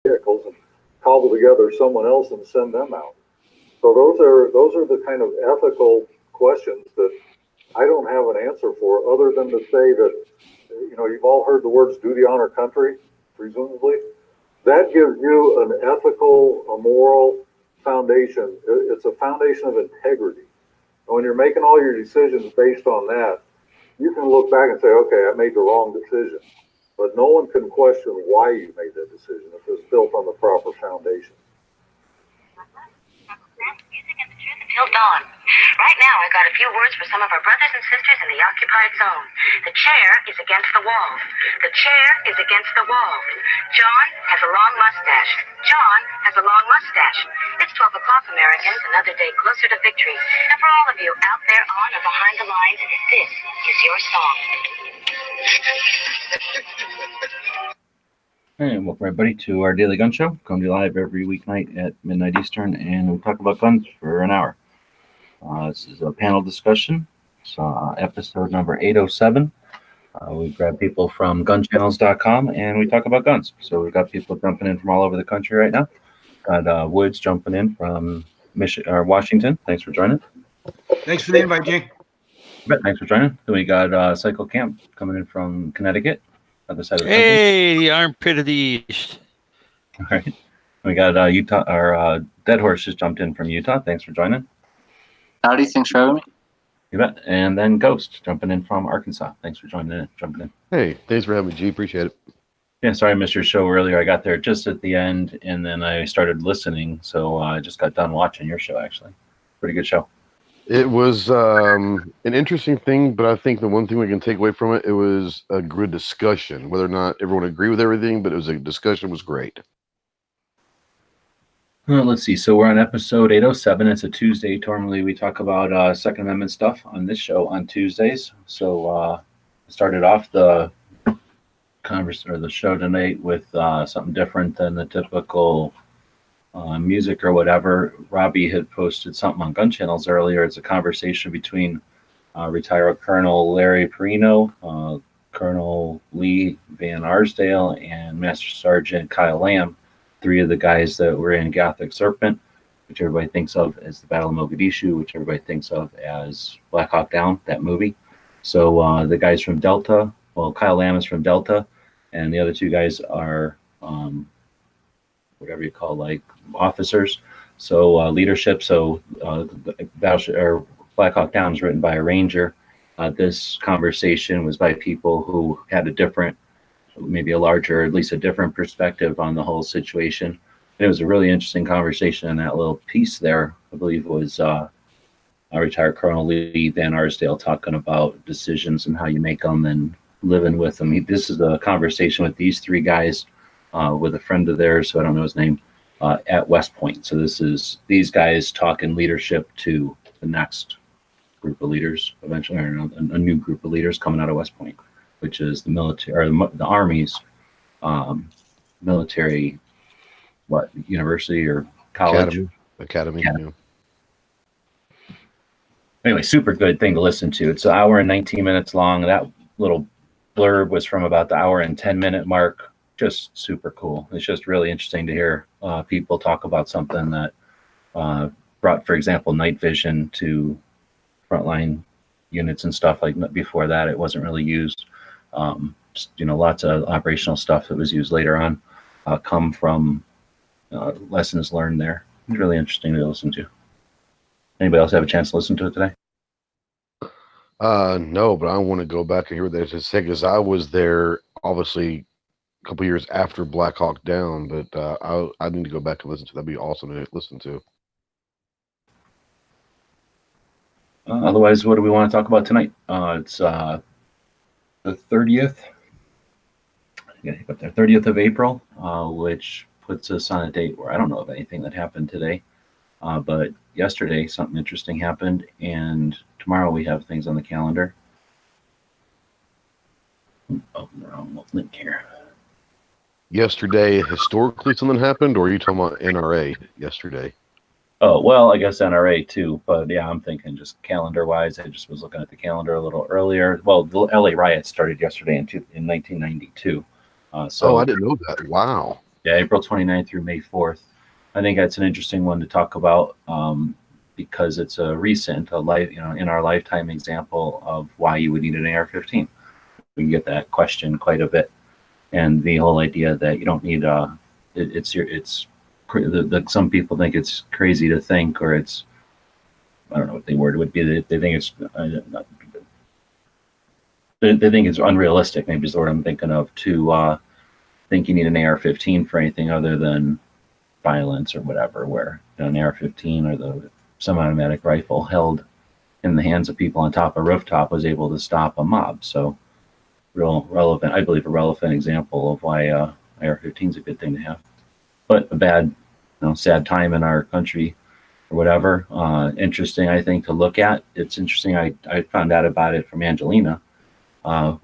vehicles and cobble together someone else and send them out. So those are the kind of ethical questions that I don't have an answer for, other than to say that, you've all heard the words "do the honor country," presumably. That gives you an ethical, a moral foundation. It's a foundation of integrity. And when you're making all your decisions based on that, you can look back and say, okay, I made the wrong decision. But no one can question why you made that decision if it's built on the proper foundation. Music and the truth until dawn. Right now, I got a few words for some of our brothers and sisters in the occupied zone. The chair is against the wall. The chair is against the wall. John has a long mustache. John has a long mustache. It's 12 o'clock, Americans, another day closer to victory. And for all of you out there on or behind the lines, this is your song. Hey, welcome everybody to our daily gun show. Come to you live every weeknight at midnight Eastern, and we talk about guns for an hour. This is a panel discussion. It's episode number 807. We grab people from gunchannels.com and we talk about guns. So we've got people jumping in from all over the country right now. Got Woods jumping in from Washington. Thanks for joining. Thanks for the invite, Jay. Thanks for joining. Then we got Cycle Camp coming in from Connecticut. Other side of the country. The armpit of the East. All right. We got Utah. Our Dead Horse just jumped in from Utah. Thanks for joining. Howdy. Thanks for having me. You bet. And then Ghost jumping in from Arkansas. Thanks for jumping in. Hey, thanks for having me, G. Appreciate it. Yeah, sorry I missed your show earlier. I got there just at the end, and then I started listening. So I just got done watching your show, actually. Pretty good show. It was an interesting thing, but I think the one thing we can take away from it, it was a good discussion. Whether or not everyone agreed with everything, but it was a discussion was great. Let's see. So we're on episode 807. It's a Tuesday. Normally we talk about Second Amendment stuff on this show on Tuesdays. So started off the show tonight with something different than the typical music or whatever. Robbie had posted something on Gun Channels earlier. It's a conversation between retired Colonel Larry Perino, Colonel Lee Van Arsdale, and Master Sergeant Kyle Lamb, three of the guys that were in Gothic Serpent, which everybody thinks of as the Battle of Mogadishu, which everybody thinks of as Black Hawk Down, that movie. So the guys from Delta, well, Kyle Lamb is from Delta, and the other two guys are whatever you call, like, officers. So leadership. So Black Hawk Down is written by a Ranger. This conversation was by people who had a different, maybe a larger, at least a different perspective on the whole situation. And it was a really interesting conversation, and that little piece there, I believe, was retired Colonel Lee Van Arsdale talking about decisions and how you make them and living with them. This is a conversation with these three guys with a friend of theirs, so I don't know his name, at West Point. So this is these guys talking leadership to the next group of leaders, eventually, or a new group of leaders coming out of West Point, which is the military, or the Army's military, university or college? Academy. Yeah. Anyway, super good thing to listen to. It's an hour and 19 minutes long. That little blurb was from about the hour and 10-minute mark. Just super cool. It's just really interesting to hear people talk about something that brought, for example, night vision to frontline units and stuff. Like before that, it wasn't really used. Lots of operational stuff that was used later on come from lessons learned there. It's really interesting to listen to. Anybody else have a chance to listen to it today? No, but I want to go back and hear what they had to say, because I was there, obviously, a couple years after Black Hawk Down, but I need to go back and listen to. That'd be awesome to listen to. Otherwise, what do we want to talk about tonight? It's the 30th. Yeah, up there, 30th of April, which puts us on a date where I don't know of anything that happened today, but yesterday something interesting happened, and tomorrow we have things on the calendar. Oh, wrong link here. Yesterday, historically, something happened, or are you talking about NRA yesterday? Oh, well, I guess NRA too, but yeah, I'm thinking just calendar-wise. I just was looking at the calendar a little earlier. Well, the LA riot started yesterday in 1992. So I didn't know that. Wow. Yeah, April 29th through May 4th. I think that's an interesting one to talk about because it's a recent, in our lifetime example of why you would need an AR-15. We can get that question quite a bit, and the whole idea that you don't need some people think it's crazy to think, or it's, I don't know what the word would be. They think it's they think it's unrealistic. Maybe is the word I'm thinking of, to think you need an AR-15 for anything other than violence or whatever. Where an AR-15 or the semi-automatic rifle held in the hands of people on top of a rooftop was able to stop a mob. So, real relevant, I believe, a relevant example of why AR-15 is a good thing to have. But a bad, sad time in our country or whatever. Interesting, I think, to look at. It's interesting. I found out about it from Angelina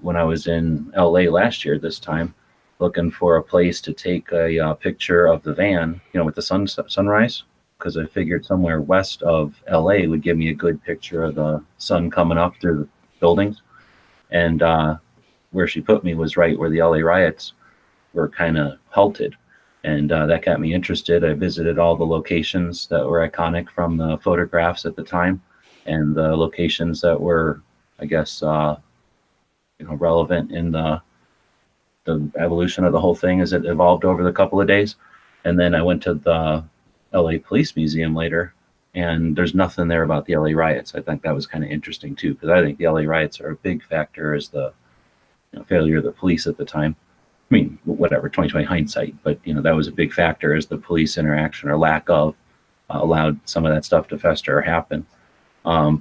when I was in LA last year this time, looking for a place to take a picture of the van, with the sunrise, because I figured somewhere west of LA would give me a good picture of the sun coming up through the buildings. And where she put me was right where the LA riots were kind of halted. And that got me interested. I visited all the locations that were iconic from the photographs at the time, and the locations that were, I guess, relevant in the evolution of the whole thing as it evolved over the couple of days. And then I went to the LA Police Museum later, and there's nothing there about the LA riots. I think that was kind of interesting too, because I think the LA riots are a big factor as the failure of the police at the time. I mean, whatever, 2020 hindsight, but that was a big factor as the police interaction or lack of allowed some of that stuff to fester or happen,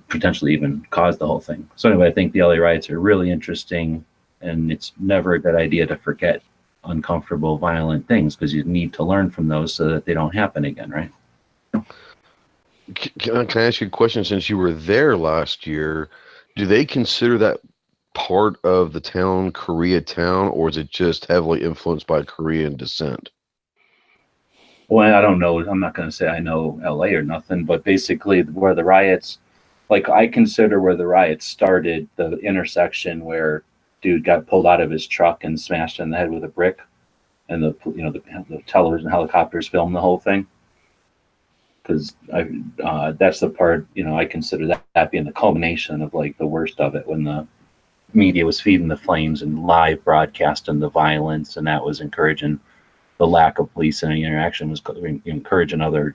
potentially even caused the whole thing. So anyway, I think the LA riots are really interesting, and it's never a good idea to forget uncomfortable, violent things, because you need to learn from those so that they don't happen again, right? Can I ask you a question? Since you were there last year, do they consider that part of the town Koreatown, or is it just heavily influenced by Korean descent? Well, I don't know. I'm not going to say I know LA or nothing, but basically where the riots, like I consider where the riots started, the intersection where dude got pulled out of his truck and smashed in the head with a brick, and the television helicopters filmed the whole thing. Because that's the part, I consider that being the culmination of like the worst of it, when the media was feeding the flames and live broadcasting the violence, and that was encouraging the lack of police and interaction, was encouraging other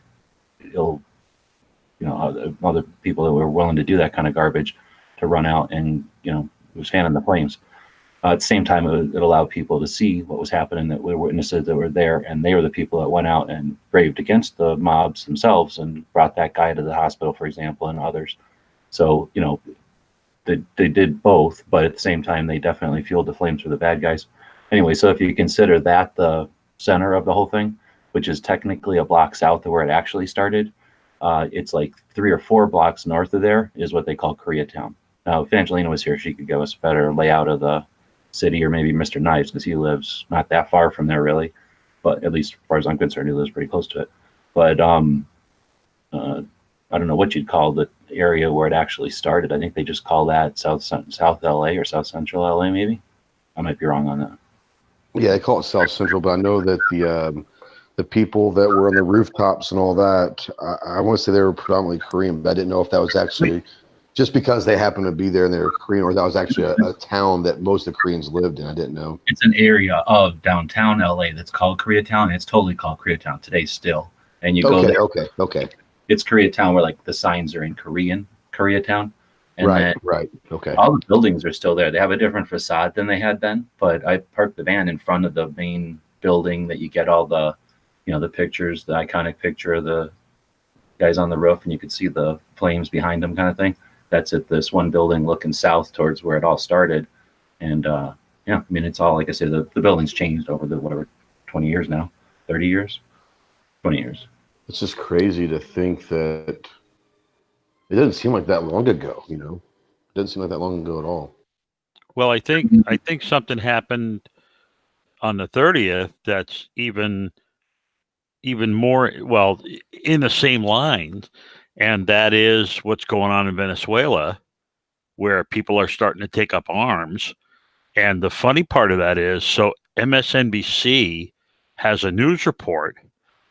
other people that were willing to do that kind of garbage to run out, and it was fanning the flames. At the same time, it allowed people to see what was happening, that were witnesses that were there, and they were the people that went out and braved against the mobs themselves and brought that guy to the hospital, for example, and others. So they did both, but at the same time, they definitely fueled the flames for the bad guys. Anyway, so if you consider that the center of the whole thing, which is technically a block south of where it actually started, it's like 3 or 4 blocks north of there is what they call Koreatown. Now, if Angelina was here, she could give us a better layout of the city, or maybe Mr. Knives, because he lives not that far from there, really. But at least as far as I'm concerned, he lives pretty close to it. But I don't know what you'd call the area where it actually started. I think they just call that South LA or South Central LA, maybe. I might be wrong on that. Yeah, they call it South Central, but I know that the people that were on the rooftops and all that, I want to say they were predominantly Korean, but I didn't know if that was actually just because they happened to be there and they were Korean, or that was actually a town that most of the Koreans lived in. I didn't know. It's an area of downtown LA that's called Koreatown. It's totally called Koreatown today still. And you go there. Okay. It's Koreatown where like the signs are in Koreatown. And right. Okay. All the buildings are still there. They have a different facade than they had then, but I parked the van in front of the main building that you get all the, the pictures, the iconic picture of the guys on the roof, and you could see the flames behind them, kind of thing. That's at this one building looking south towards where it all started. And it's all, like I said, the building's changed over the 20 years now, 30 years, 20 years. It's just crazy to think that it doesn't seem like that long ago, It doesn't seem like that long ago at all. Well, I think something happened on the 30th that's even more, well, in the same lines, and that is what's going on in Venezuela, where people are starting to take up arms. And the funny part of that is, so MSNBC has a news report,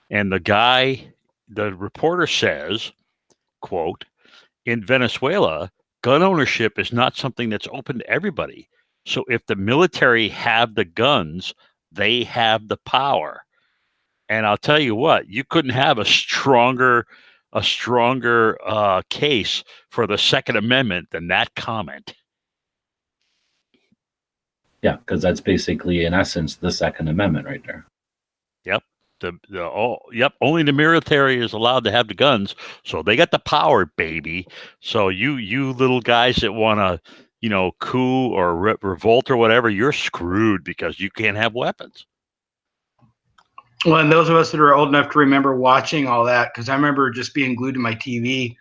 and the reporter says, quote, in Venezuela, gun ownership is not something that's open to everybody. So if the military have the guns, they have the power. And I'll tell you what, you couldn't have a stronger case for the Second Amendment than that comment. Yeah, because that's basically, in essence, the Second Amendment right there. Yep. Only the military is allowed to have the guns, so they got the power, baby. So you little guys that want to, coup or revolt or whatever, you're screwed because you can't have weapons. Well, and those of us that are old enough to remember watching all that, because I remember just being glued to my TV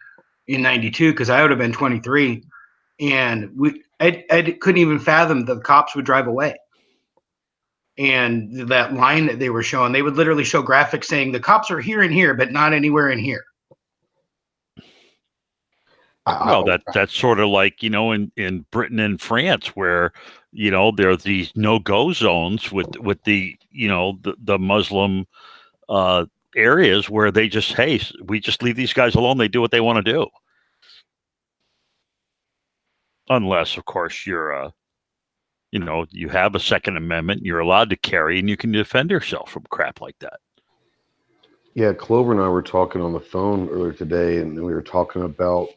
in '92, because I would have been 23, and I couldn't even fathom the cops would drive away. And that line that they were showing, they would literally show graphics saying the cops are here and here, but not anywhere in here. Well, that's sort of like, in Britain and France, where, there are these no-go zones with the, the Muslim areas where they just, hey, we just leave these guys alone. They do what they want to do. Unless, of course, you're you have a Second Amendment, you're allowed to carry, and you can defend yourself from crap like that. Yeah, Clover and I were talking on the phone earlier today, and we were talking about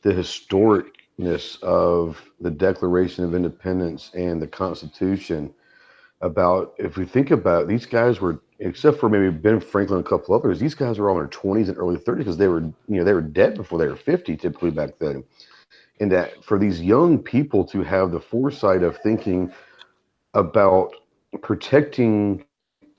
the historicness of the Declaration of Independence and the Constitution. About, if we think about it, these guys were, except for maybe Ben Franklin and a couple others, these guys were all in their 20s and early 30s because they were dead before they were 50 typically back then. And that for these young people to have the foresight of thinking about protecting,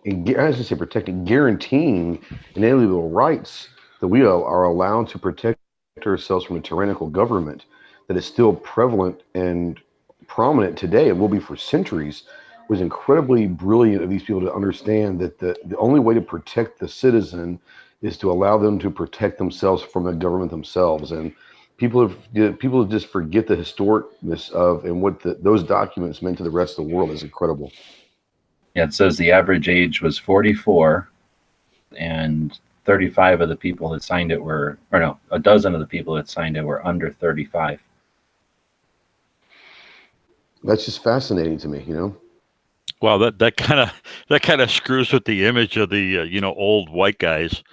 guaranteeing inalienable rights that we are allowed to protect ourselves from a tyrannical government that is still prevalent and prominent today and will be for centuries, was incredibly brilliant of these people to understand that the only way to protect the citizen is to allow them to protect themselves from the government themselves. And people just forget the historicness of and what those documents meant to the rest of the world is incredible. Yeah, it says the average age was 44, and 35 of the people that signed it a dozen of the people that signed it were under 35. That's just fascinating to me, Well, that kind of screws with the image of the old white guys.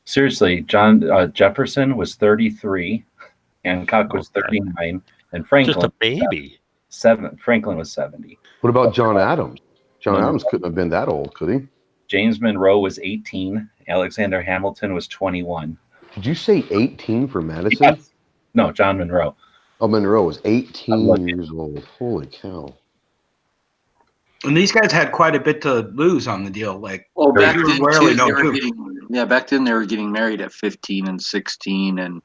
Seriously, John Jefferson was 33, Hancock was 39, and Franklin just a baby. Franklin was 70. What about John Adams? John Adams couldn't have been that old, could he? James Monroe was 18. Alexander Hamilton was 21. Did you say 18 for Madison? Yes. No, John Monroe. Oh, Monroe was 18 years old. Holy cow. And these guys had quite a bit to lose on the deal. Back then, back then they were getting married at 15 and 16, and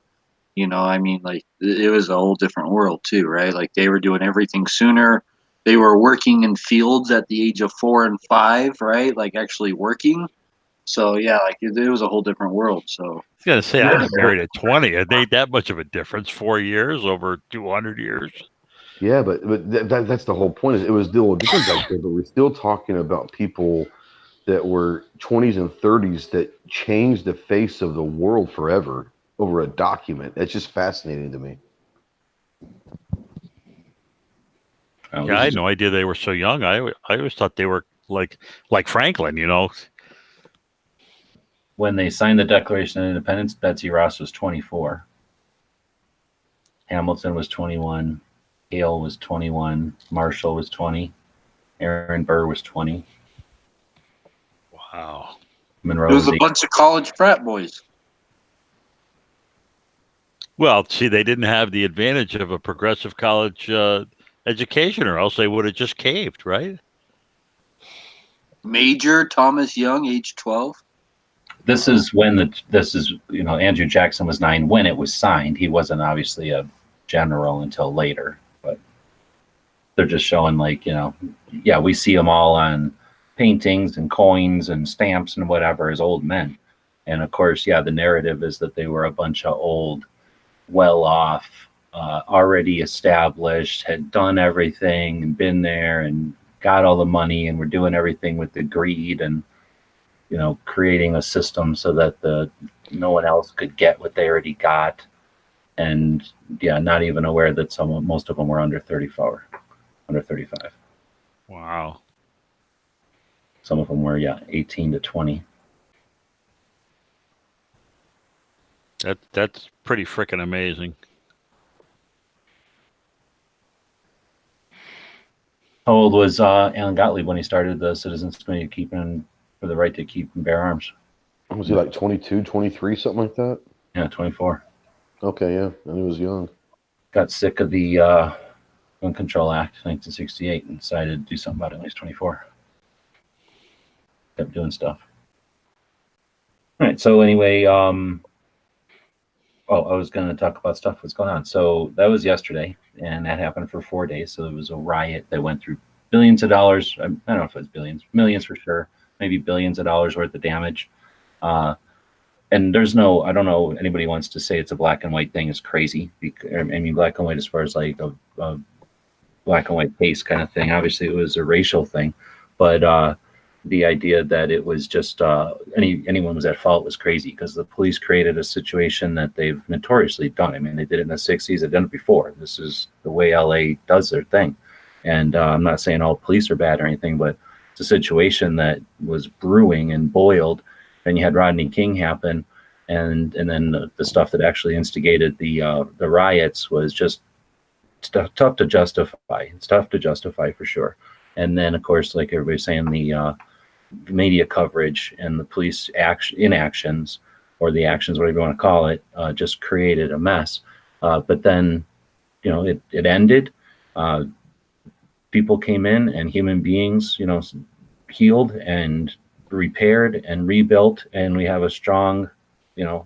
it was a whole different world too, right? Like they were doing everything sooner. They were working in fields at the age of 4 and 5, right? Like actually working. So yeah, it was a whole different world. So I was gonna say I was married at 20. It ain't that much of a difference. 4 years over 200 years. Yeah, but that's the whole point. Is it was still different back then, but we're still talking about people that were 20s and 30s that changed the face of the world forever over a document. It's just fascinating to me. Yeah, I had no idea they were so young. I always thought they were like Franklin, When they signed the Declaration of Independence, Betsy Ross was 24. Hamilton was 21. Hale was 21. Marshall was 20. Aaron Burr was 20. Wow. Monroe was a bunch of college frat boys. Well, see, they didn't have the advantage of a progressive college education, or else they would have just caved, right? Major Thomas Young, age 12. This is Andrew Jackson was 9 when it was signed. He wasn't obviously a general until later, but they're just showing we see them all on paintings and coins and stamps and whatever as old men. And of course, the narrative is that they were a bunch of old, well-off, already established, had done everything and been there and got all the money and we're doing everything with the greed and, you know, creating a system so that no one else could get what they already got. And yeah, not even aware that most of them were under 34, under 35. Wow. Some of them were, 18 to 20. That's pretty freaking amazing. How old was Alan Gottlieb when he started the Citizens Committee for the right to keep and bear arms? Was he like 22, 23, something like that? Yeah, 24. Okay, yeah. And he was young. Got sick of the Gun Control Act, 1968, and decided to do something about it when he was 24. Kept doing stuff. All right, so anyway, I was going to talk about stuff that's going on. So that was yesterday, and that happened for 4 days. So it was a riot that went through billions of dollars. I don't know if it was billions, millions for sure, maybe billions of dollars worth of damage. And there's no, I don't know, anybody wants to say it's a black and white thing is crazy. I mean, black and white as far as like a black and white case kind of thing. Obviously, it was a racial thing, but the idea that it was just anyone was at fault was crazy because the police created a situation that they've notoriously done. I mean, they did it in the 60s, they've done it before. This is the way LA does their thing. And I'm not saying all police are bad or anything, but it's a situation that was brewing and boiled. Then you had Rodney King happen, and then the stuff that actually instigated the riots was just tough to justify. It's tough to justify for sure. And then, of course, like everybody's saying, the media coverage and the police inactions or the actions, whatever you want to call it, just created a mess. But then, you know, it ended. People came in and human beings, you know, healed and repaired and rebuilt, and we have a strong, you know,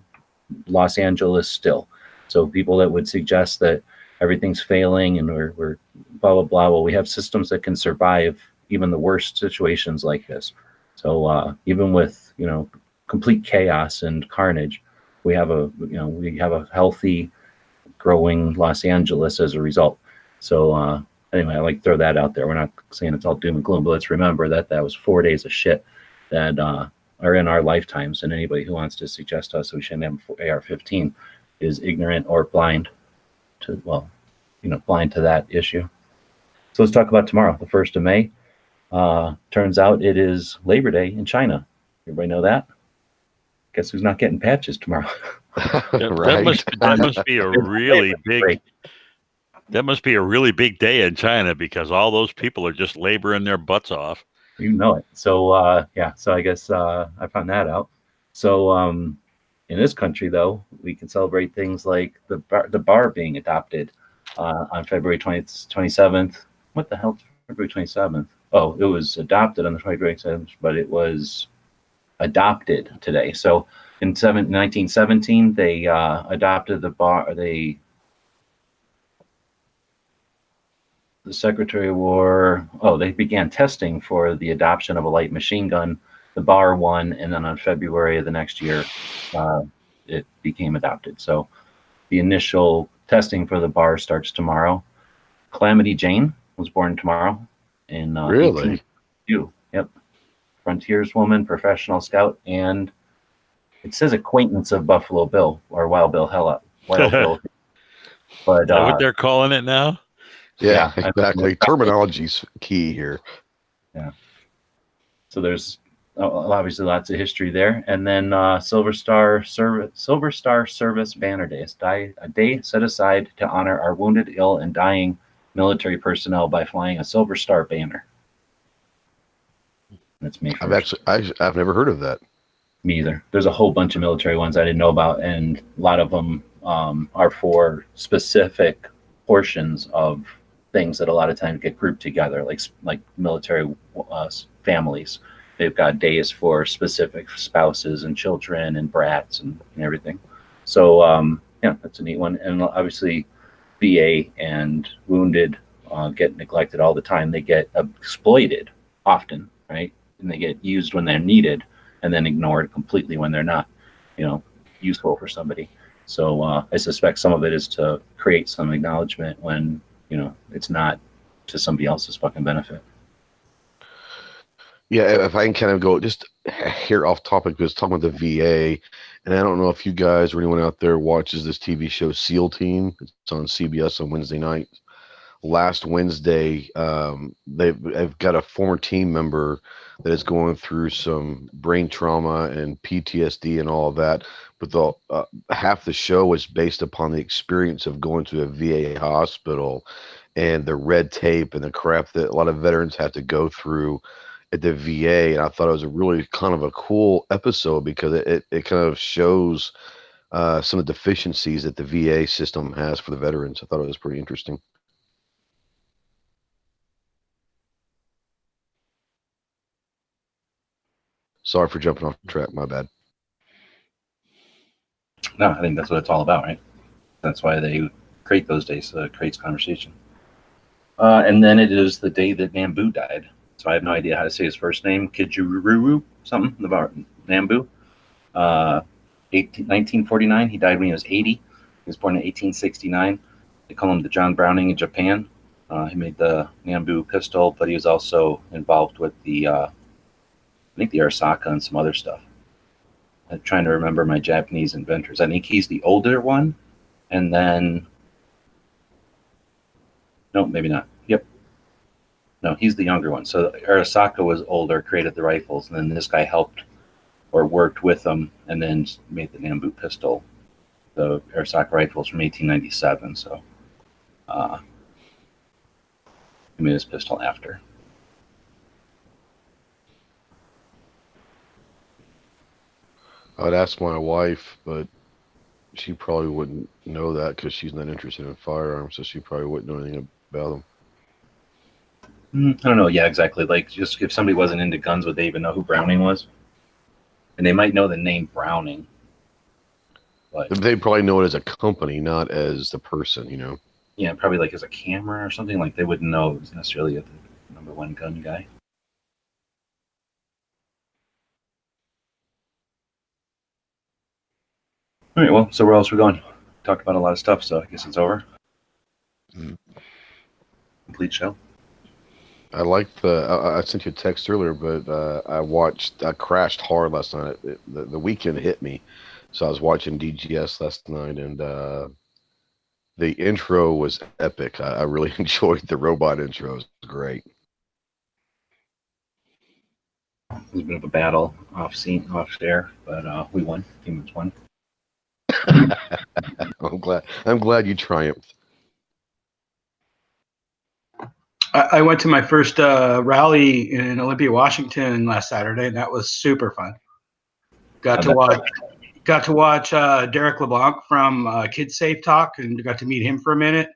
Los Angeles still. So people that would suggest that everything's failing and we're blah blah blah, well, we have systems that can survive even the worst situations like this. So even with, you know, complete chaos and carnage, we have a healthy, growing Los Angeles as a result. So anyway, I like to throw that out there. We're not saying it's all doom and gloom, but let's remember that was 4 days of shit that are in our lifetimes, and anybody who wants to suggest to us we shouldn't have AR-15 is ignorant or blind to, well, you know, blind to that issue. So let's talk about tomorrow, the 1st of May. Turns out it is Labor Day in China. Everybody know that? Guess who's not getting patches tomorrow? Right. That must be a really big. That must be a really big day in China because all those people are just laboring their butts off. You know it. So yeah. So I guess I found that out. So in this country, though, we can celebrate things like the bar being adopted on February 27th. What the hell? February 27th. Oh, it was adopted on the 27th, but it was adopted today. So in 1917, they adopted the bar. The Secretary of War, they began testing for the adoption of a light machine gun. The bar won, and then on February of the next year, it became adopted. So the initial testing for the bar starts tomorrow. Calamity Jane was born tomorrow. In Really? 1892. Yep. Frontierswoman, professional scout, and it says acquaintance of Buffalo Bill or Wild Bill. Wild Bill. But is that what they're calling it now? Yeah, exactly. Terminology's key here. Yeah. So there's obviously lots of history there, and then Silver Star Service Banner Day, a day set aside to honor our wounded, ill, and dying military personnel by flying a Silver Star banner. That's May 1st. I've never heard of that. Me either. There's a whole bunch of military ones I didn't know about, and a lot of them are for specific portions of things that a lot of times get grouped together, like military families. They've got days for specific spouses and children and brats and everything. So yeah, that's a neat one. And obviously, VA and wounded get neglected all the time. They get exploited often, right? And they get used when they're needed, and then ignored completely when they're not, you know, useful for somebody. So I suspect some of it is to create some acknowledgement when, you know, it's not to somebody else's fucking benefit. Yeah, if I can kind of go just here off topic, because talking about the VA, and I don't know if you guys or anyone out there watches this TV show SEAL Team. It's on CBS on Wednesday night. Last Wednesday, they've got a former team member that is going through some brain trauma and PTSD and all of that. But the half the show was based upon the experience of going to a VA hospital and the red tape and the crap that a lot of veterans have to go through at the VA. And I thought it was a really kind of a cool episode because it kind of shows some of the deficiencies that the VA system has for the veterans. I thought it was pretty interesting. Sorry for jumping off track. My bad. No, I think that's what it's all about, right? That's why they create those days, so it creates conversation. And then it is the day that Nambu died. So I have no idea how to say his first name. Kijururu, something about Nambu. 1949. He died when he was 80. He was born in 1869. They call him the John Browning in Japan. He made the Nambu pistol, but he was also involved with the, I think the Arisaka and some other stuff. I'm trying to remember my Japanese inventors. I think he's the older one, and then no, maybe not. Yep. No, he's the younger one. So Arisaka was older, created the rifles, and then this guy helped or worked with them, and then made the Nambu pistol, the Arisaka rifles from 1897. So he made his pistol after. I'd ask my wife, but she probably wouldn't know that because she's not interested in firearms, so she probably wouldn't know anything about them. I don't know. Yeah, exactly. Like, just if somebody wasn't into guns, would they even know who Browning was? And they might know the name Browning, but They probably know it as a company, not as the person, you know. yeah, probably like as a camera or something. Like they wouldn't know it was necessarily the #1 gun guy. All right. Well, so where else are we going? Talked about a lot of stuff, so I guess it's over. Complete show. I like I sent you a text earlier, but I crashed hard last night. The weekend hit me, so I was watching DGS last night, and the intro was epic. I really enjoyed the robot intro. It was great. It was a bit of a battle off air, but we won. Humans won. I'm glad you triumphed. I went to my first rally in Olympia, Washington last Saturday, and that was super fun. Got to watch Derek LeBlanc from Kids Safe talk, and got to meet him for a minute,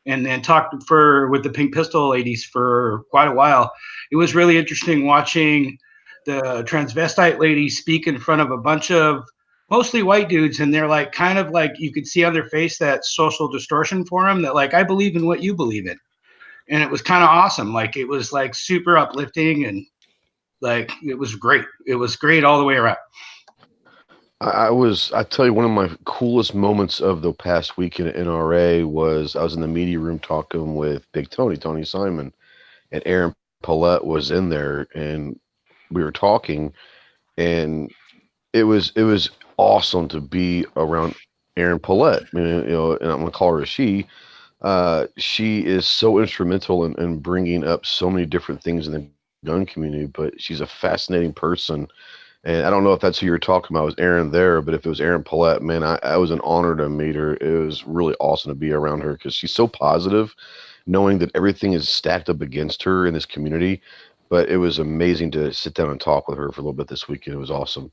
and then talked with the Pink Pistol ladies for quite a while. It was really interesting watching the transvestite ladies speak in front of a bunch of mostly white dudes, and they're like kind of like you could see on their face that social distortion for them that like I believe in what you believe in. And it was kind of awesome. Like it was like super uplifting, and like it was great. It was great all the way around. I tell you, one of my coolest moments of the past week in NRA was I was in the media room talking with Big Tony Simon, and Aaron Paulette was in there, and we were talking, and it was awesome to be around Aaron Paulette. I mean, you know, and I'm gonna call her a she. She is so instrumental in bringing up so many different things in the gun community, but she's a fascinating person. And I don't know if that's who you're talking about, was Aaron there, but if it was Aaron Paulette, man, I was an honor to meet her. It was really awesome to be around her because she's so positive, knowing that everything is stacked up against her in this community. But it was amazing to sit down and talk with her for a little bit this weekend. It was awesome.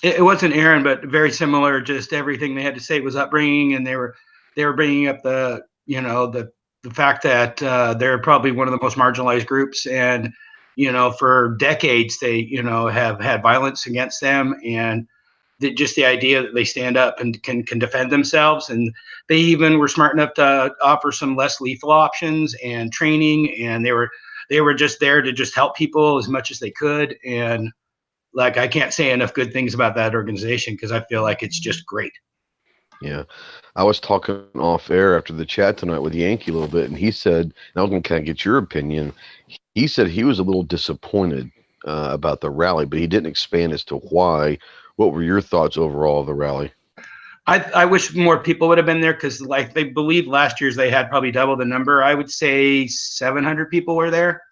It wasn't Aaron, but very similar. Just everything they had to say was upbringing, and they were bringing up the fact that they're probably one of the most marginalized groups, and for decades they have had violence against them, and just the idea that they stand up and can defend themselves, and they even were smart enough to offer some less lethal options and training, and they were just there to just help people as much as they could. And like I can't say enough good things about that organization because I feel like it's just great. Yeah. I was talking off air after the chat tonight with Yankee a little bit, and he said, and I was going to kind of get your opinion. he said he was a little disappointed about the rally, but he didn't expand as to why. What were your thoughts overall of the rally? I wish more people would have been there because, like, they believe last year's they had probably double the number. I would say 700 people were there,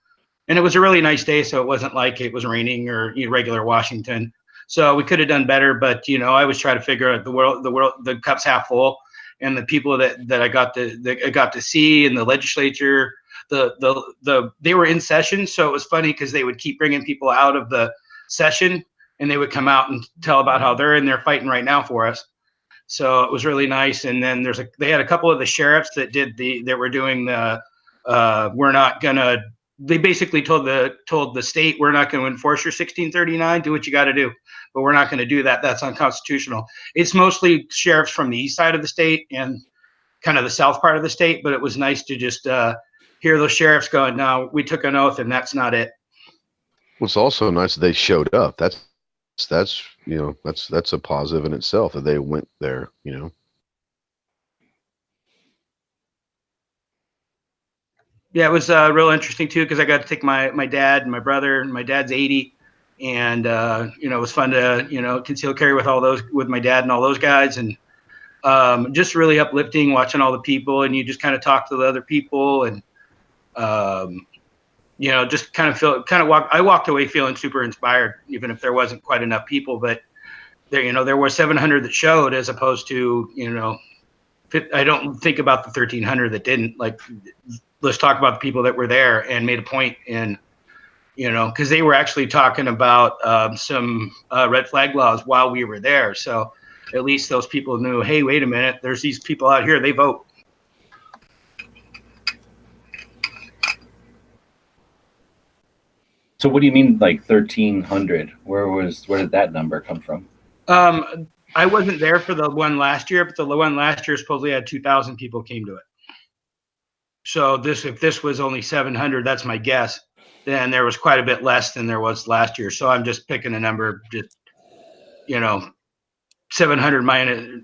and it was a really nice day, so it wasn't like it was raining or regular Washington. So we could have done better, but I always try to figure out the cup's half full, and the people that I got to see in the legislature, they were in session, so it was funny because they would keep bringing people out of the session, and they would come out and tell about how they're in there fighting right now for us. So it was really nice. And then they had a couple of the sheriffs that were doing the we're not gonna. They basically told the state, we're not going to enforce your 1639. Do what you got to do, but we're not going to do that. That's unconstitutional. It's mostly sheriffs from the east side of the state and kind of the south part of the state. But it was nice to just hear those sheriffs going, "No, we took an oath, and that's not it." Well, it's also nice that they showed up. That's that's a positive in itself that they went there. Yeah, it was real interesting too because I got to take my dad and my brother. And my dad's 80, and it was fun to conceal carry with my dad and all those guys, and just really uplifting watching all the people, and you just kind of talk to the other people, and just I walked away feeling super inspired, even if there wasn't quite enough people, but there were 700 that showed as opposed to I don't think about the 1,300 that didn't. Like, let's talk about the people that were there and made a point, and because they were actually talking about some red flag laws while we were there, so at least those people knew, hey, wait a minute, there's these people out here, they vote. So what do you mean, like 1,300? Where did that number come from? I wasn't there for the one last year, but the one last year supposedly had 2,000 people came to it. So if this was only 700, that's my guess, then there was quite a bit less than there was last year. So I'm just picking a number, just 700 minus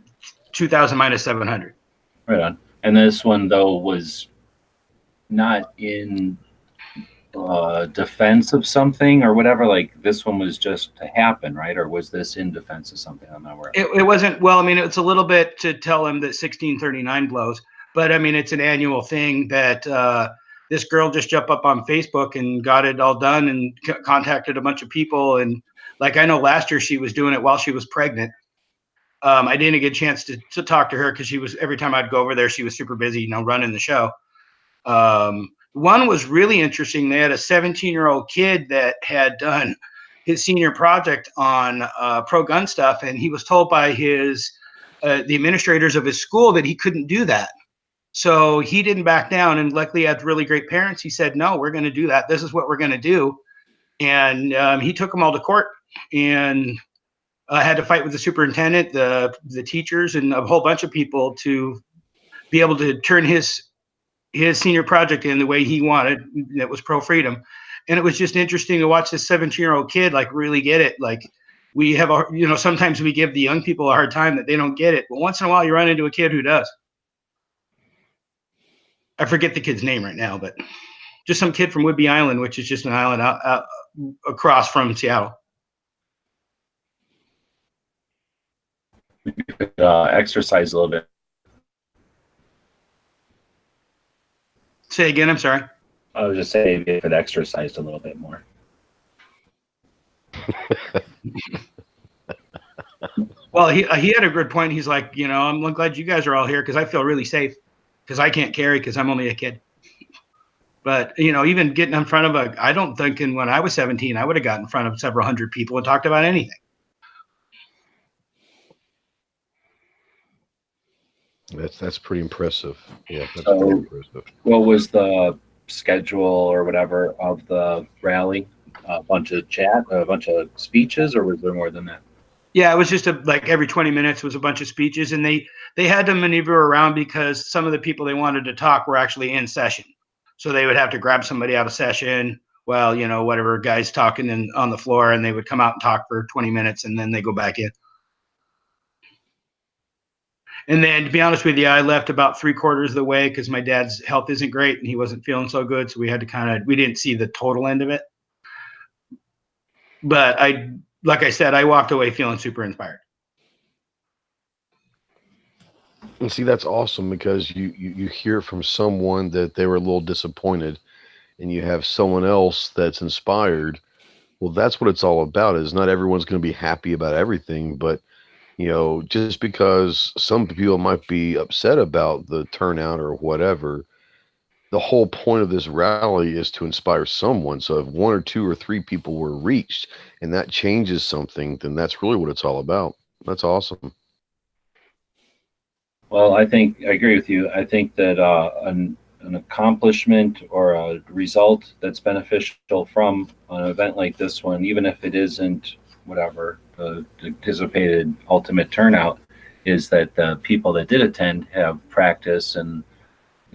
2,000 minus 700. Right on. And this one though was not in defense of something or whatever. Like, this one was just to happen, right? Or was this in defense of something? I'm not aware. It wasn't. Well, I mean, it's a little bit to tell him that 1639 blows, but I mean, it's an annual thing that this girl just jumped up on Facebook and got it all done and contacted a bunch of people. And like, I know last year she was doing it while she was pregnant. I didn't get a chance to talk to her because every time I'd go over there, she was super busy, running the show. One was really interesting. They had a 17-year-old kid that had done his senior project on pro-gun stuff, and he was told by the administrators of his school that he couldn't do that. So he didn't back down, and luckily he had really great parents. He said, no, we're going to do that. This is what we're going to do. And he took them all to court and had to fight with the superintendent, the teachers, and a whole bunch of people to be able to turn his senior project in the way he wanted. That was pro-freedom. And it was just interesting to watch this 17-year-old kid like really get it. Like, we have sometimes we give the young people a hard time that they don't get it, but once in a while you run into a kid who does. I forget the kid's name right now, but just some kid from Whidbey Island, which is just an island out across from Seattle. Exercise a little bit. Say again, I'm sorry. I was just saying, if it exercised a little bit more. Well, he had a good point. He's like, I'm glad you guys are all here because I feel really safe because I can't carry because I'm only a kid. But, even getting in front of I don't think when I was 17, I would have gotten in front of several hundred people and talked about anything. That's pretty impressive. Yeah, that's pretty impressive. What was the schedule or whatever of the rally? A bunch of chat, a bunch of speeches, or was there more than that? Yeah, it was just like every 20 minutes was a bunch of speeches, and they had to maneuver around because some of the people they wanted to talk were actually in session. So they would have to grab somebody out of session while, whatever guy's talking on the floor, and they would come out and talk for 20 minutes, and then they go back in. And then, to be honest with you, I left about 3/4 of the way because my dad's health isn't great and he wasn't feeling so good. So we had to we didn't see the total end of it. But like I said, I walked away feeling super inspired. And see, that's awesome because you hear from someone that they were a little disappointed, and you have someone else that's inspired. Well, that's what it's all about. Is not everyone's going to be happy about everything, but just because some people might be upset about the turnout or whatever, the whole point of this rally is to inspire someone. So if one or two or three people were reached and that changes something, then that's really what it's all about. That's awesome. Well, I agree with you. I think that an accomplishment or a result that's beneficial from an event like this one, even if it isn't whatever the anticipated ultimate turnout, is that the people that did attend have practice and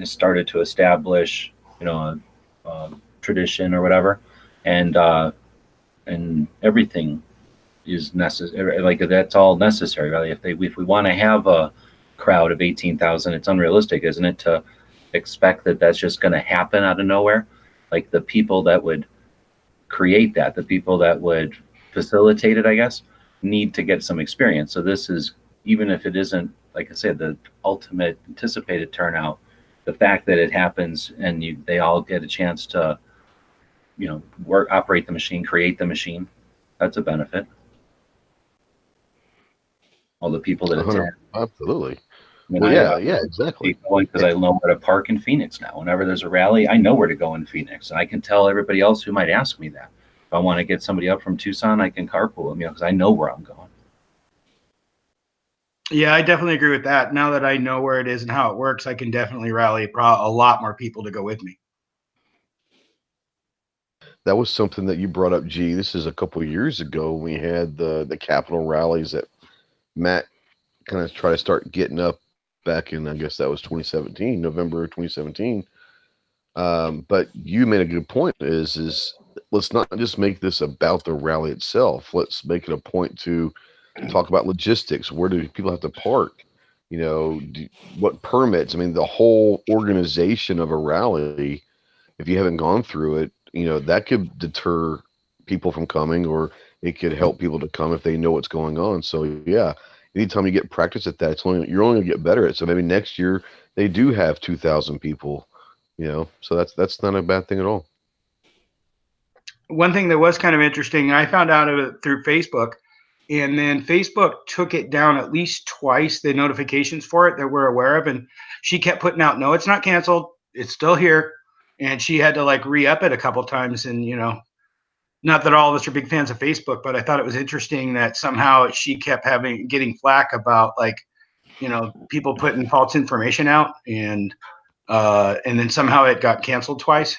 started to establish, a tradition or whatever, and everything is necessary. Like that's all necessary, really. If we want to have a crowd of 18,000, it's unrealistic, isn't it, to expect that that's just going to happen out of nowhere? Like the people that would create that, the people that would facilitate it, I guess, need to get some experience. So this is, even if it isn't, like I said, the ultimate anticipated turnout, the fact that it happens and they all get a chance to, operate the machine, create the machine, that's a benefit. All the people that attend. Absolutely. I mean, well, yeah, exactly. Because I know where to park in Phoenix now. Whenever there's a rally, I know where to go in Phoenix, and I can tell everybody else who might ask me that. If I want to get somebody up from Tucson, I can carpool them, because I know where I'm going. Yeah, I definitely agree with that. Now that I know where it is and how it works, I can definitely rally a lot more people to go with me. That was something that you brought up, G. This is a couple of years ago. We had the Capitol rallies that Matt kind of tried to start getting up back in, I guess that was 2017, November 2017. But you made a good point. Is let's not just make this about the rally itself. Let's make it a point to talk about logistics. Where do people have to park? What permits? I mean, the whole organization of a rally, if you haven't gone through it, that could deter people from coming, or it could help people to come if they know what's going on. So yeah, anytime you get practice at that, you're only gonna get better at it. So maybe next year they do have 2,000 people, so that's not a bad thing at all. One thing that was kind of interesting, I found out of it through Facebook, and then Facebook took it down at least twice, the notifications for it that we're aware of. And she kept putting out, no, it's not canceled. It's still here. And she had to re-up it a couple times. And, not that all of us are big fans of Facebook, but I thought it was interesting that somehow she kept getting flack about people putting false information out, and then somehow it got canceled twice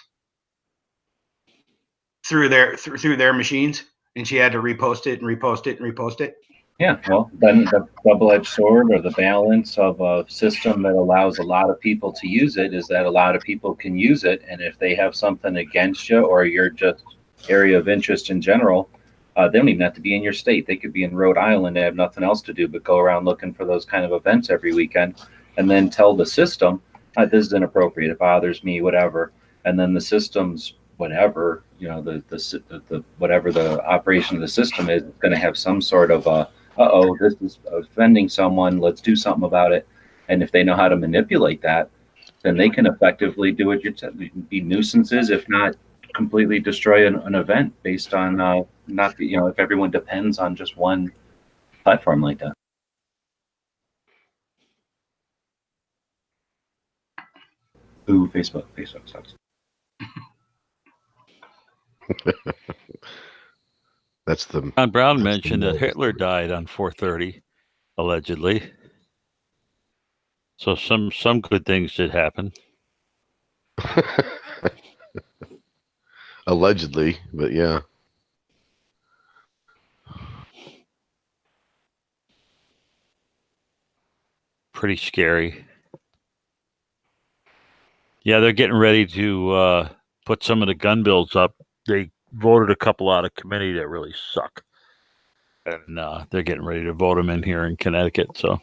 through their machines, and she had to repost it and repost it and repost it. Yeah, well, then the double-edged sword or the balance of a system that allows a lot of people to use it is that a lot of people can use it, and if they have something against you or your just area of interest in general, they don't even have to be in your state. They could be in Rhode Island. They have nothing else to do but go around looking for those kind of events every weekend, and then tell the system, this is inappropriate, it bothers me, whatever, and then the system's whatever, the whatever the operation of the system is going to have some sort of this is offending someone, let's do something about it. And if they know how to manipulate that, then they can effectively do it. Be nuisances, if not completely destroy an event based on not if everyone depends on just one platform like that. Ooh, Facebook sucks. That's the John Brown mentioned that Hitler died on 4/30, allegedly. So some good things did happen. Allegedly, but yeah. Pretty scary. Yeah, they're getting ready to put some of the gun bills up. They voted a couple out of committee that really suck. And they're getting ready to vote them in here in Connecticut. So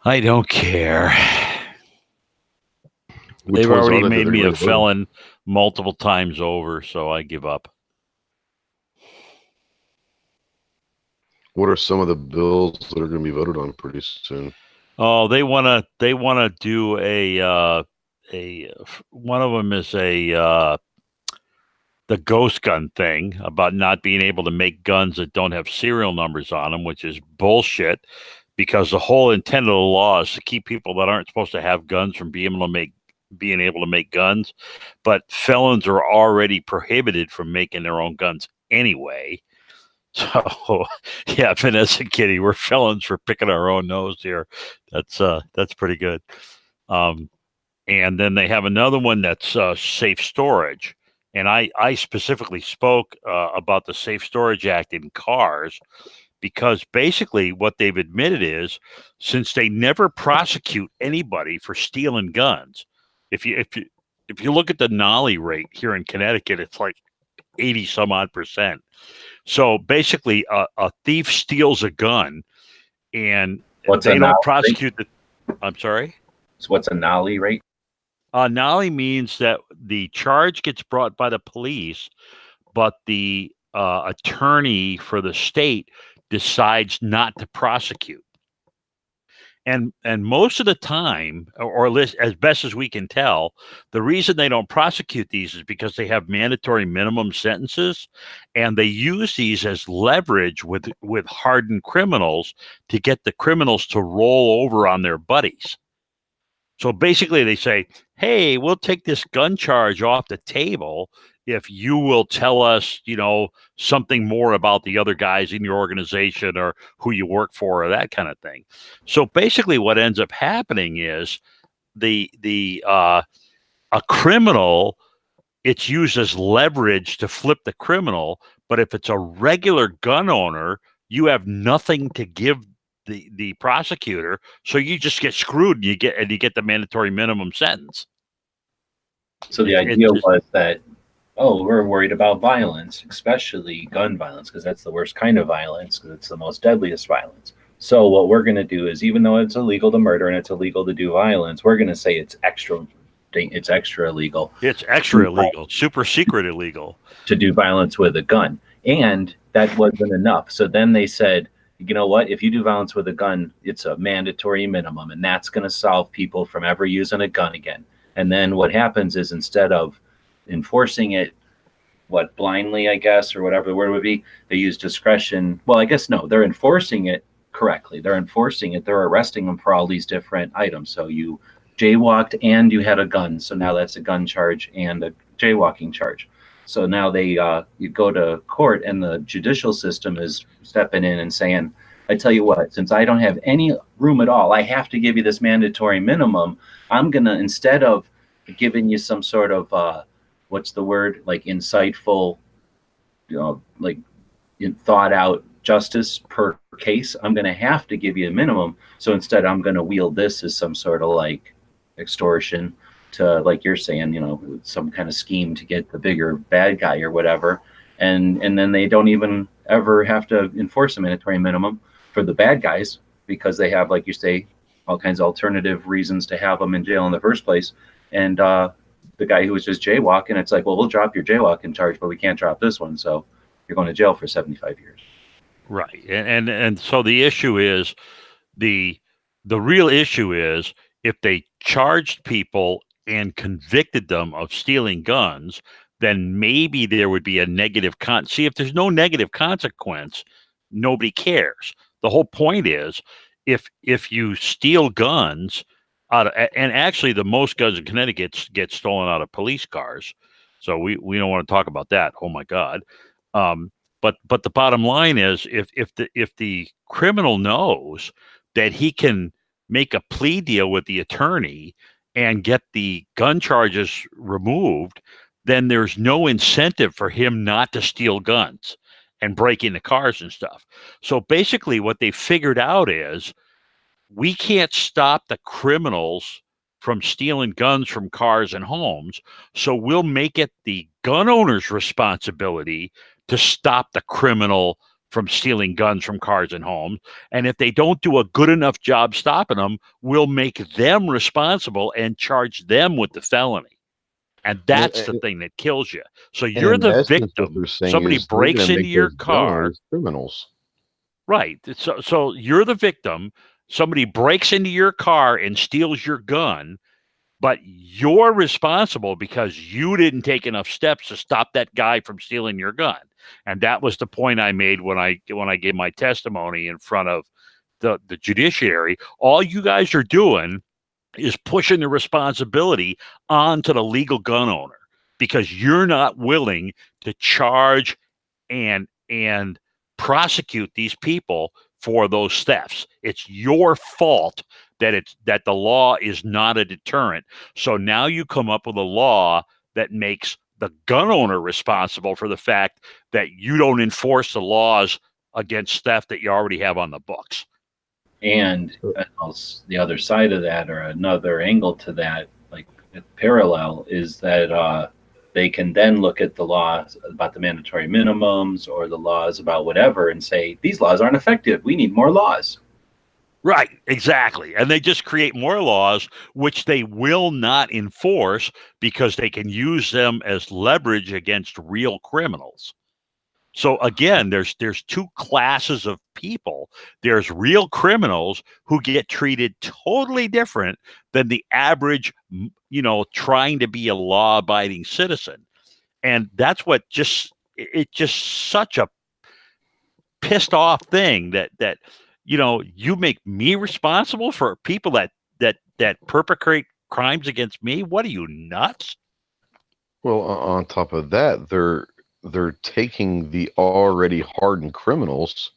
I don't care. Which They've ones are already there that made they're me gonna a be voting on? felon multiple times over, so I give up. What are some of the bills that are going to be voted on pretty soon? Oh, they wanna do one of them is the ghost gun thing about not being able to make guns that don't have serial numbers on them, which is bullshit. Because the whole intent of the law is to keep people that aren't supposed to have guns from being able to make guns, but felons are already prohibited from making their own guns anyway. So, yeah, Vanessa and Kitty, we're felons for picking our own nose here. That's pretty good. Um, and then they have another one that's safe storage. And I specifically spoke about the Safe Storage Act in cars because basically what they've admitted is since they never prosecute anybody for stealing guns, if you look at the Nolly rate here in Connecticut, it's like 80 some odd percent. So basically, a thief steals a gun, and What's a they don't nollie prosecute the. I'm sorry. So what's a nollie rate? Nolly means that the charge gets brought by the police, but the attorney for the state decides not to prosecute. And most of the time, or as best as we can tell, the reason they don't prosecute these is because they have mandatory minimum sentences, and they use these as leverage with hardened criminals to get the criminals to roll over on their buddies. So basically, they say, "Hey, we'll take this gun charge off the table if you will tell us, something more about the other guys in your organization or who you work for or that kind of thing." So basically, what ends up happening is a criminal, it's used as leverage to flip the criminal. But if it's a regular gun owner, you have nothing to give the prosecutor, so you just get screwed, and you get the mandatory minimum sentence. So the idea was that, oh, we're worried about violence, especially gun violence, because that's the worst kind of violence, because it's the most deadliest violence. So what we're going to do is, even though it's illegal to murder and it's illegal to do violence, we're going to say it's extra illegal. It's extra illegal, super secret illegal to do violence with a gun. And that wasn't enough. So then they said, you know what? If you do violence with a gun, it's a mandatory minimum, and that's going to solve people from ever using a gun again. And then what happens is, instead of enforcing it, blindly, I guess, or whatever the word would be, they use discretion. Well, I guess no, they're enforcing it correctly. They're enforcing it. They're arresting them for all these different items. So you jaywalked and you had a gun. So now that's a gun charge and a jaywalking charge. So now you go to court, and the judicial system is stepping in and saying, I tell you what, since I don't have any room at all, I have to give you this mandatory minimum. I'm going to, instead of giving you some sort of, what's the word, like insightful, thought out justice per case, I'm going to have to give you a minimum. So instead, I'm going to wield this as some sort of like extortion to, like you're saying, some kind of scheme to get the bigger bad guy or whatever. And then they don't even ever have to enforce a mandatory minimum for the bad guys, because they have, like you say, all kinds of alternative reasons to have them in jail in the first place. And the guy who was just jaywalking, it's like, well, we'll drop your jaywalking charge, but we can't drop this one. So you're going to jail for 75 years. Right. And so the issue is, the real issue is, if they charged people and convicted them of stealing guns, then maybe there would be a negative see, if there's no negative consequence, nobody cares. The whole point is, if you steal guns and actually the most guns in Connecticut get stolen out of police cars. So we don't want to talk about that. Oh my God. But the bottom line is, if the criminal knows that he can make a plea deal with the attorney and get the gun charges removed, then there's no incentive for him not to steal guns and break into cars and stuff. So basically what they figured out is, we can't stop the criminals from stealing guns from cars and homes, so we'll make it the gun owner's responsibility to stop the criminal from stealing guns from cars and homes. And if they don't do a good enough job stopping them, we'll make them responsible and charge them with the felony. And that's the thing that kills you. So And you're in the essence, what victim. they're saying Somebody is they're going breaks to into make your those gun car. owners criminals. Right. So you're the victim. Somebody breaks into your car and steals your gun, but you're responsible because you didn't take enough steps to stop that guy from stealing your gun. And that was the point I made when I gave my testimony in front of the judiciary. All you guys are doing is pushing the responsibility onto the legal gun owner because you're not willing to charge and prosecute these people for those thefts. It's your fault that the law is not a deterrent. So now you come up with a law that makes the gun owner responsible for the fact that you don't enforce the laws against theft that you already have on the books. And the other side of that, or another angle to that, like parallel, is that they can then look at the laws about the mandatory minimums or the laws about whatever and say, these laws aren't effective. We need more laws. Right, exactly. And they just create more laws, which they will not enforce because they can use them as leverage against real criminals. So again, there's two classes of people. There's real criminals who get treated totally different than the average, trying to be a law-abiding citizen. And that's what just such a pissed off thing that you make me responsible for people that perpetrate crimes against me. What are you, nuts? Well, on top of that, they're taking the already hardened criminals,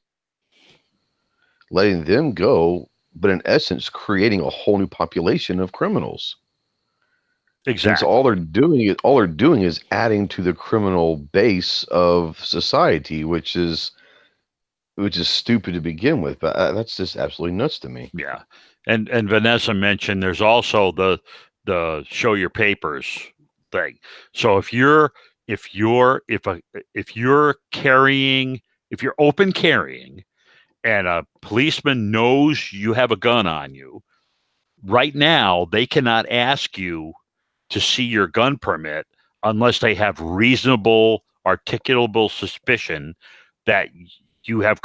letting them go, but in essence creating a whole new population of criminals. Exactly. And so all they're doing is adding to the criminal base of society, which is stupid to begin with. But that's just absolutely nuts to me. Yeah, and Vanessa mentioned there's also the show your papers thing. So if you're open carrying and a policeman knows you have a gun on you, right now they cannot ask you to see your gun permit unless they have reasonable articulable suspicion that you have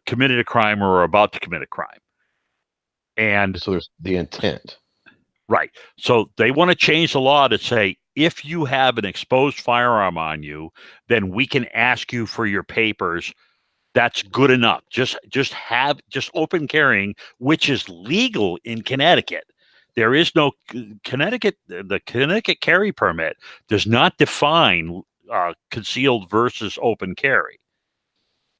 committed a crime or are about to commit a crime. And so there's the intent. Right. So they want to change the law to say, if you have an exposed firearm on you, then we can ask you for your papers. That's good enough. Just open carrying, which is legal in Connecticut. There is no Connecticut. The Connecticut carry permit does not define concealed versus open carry.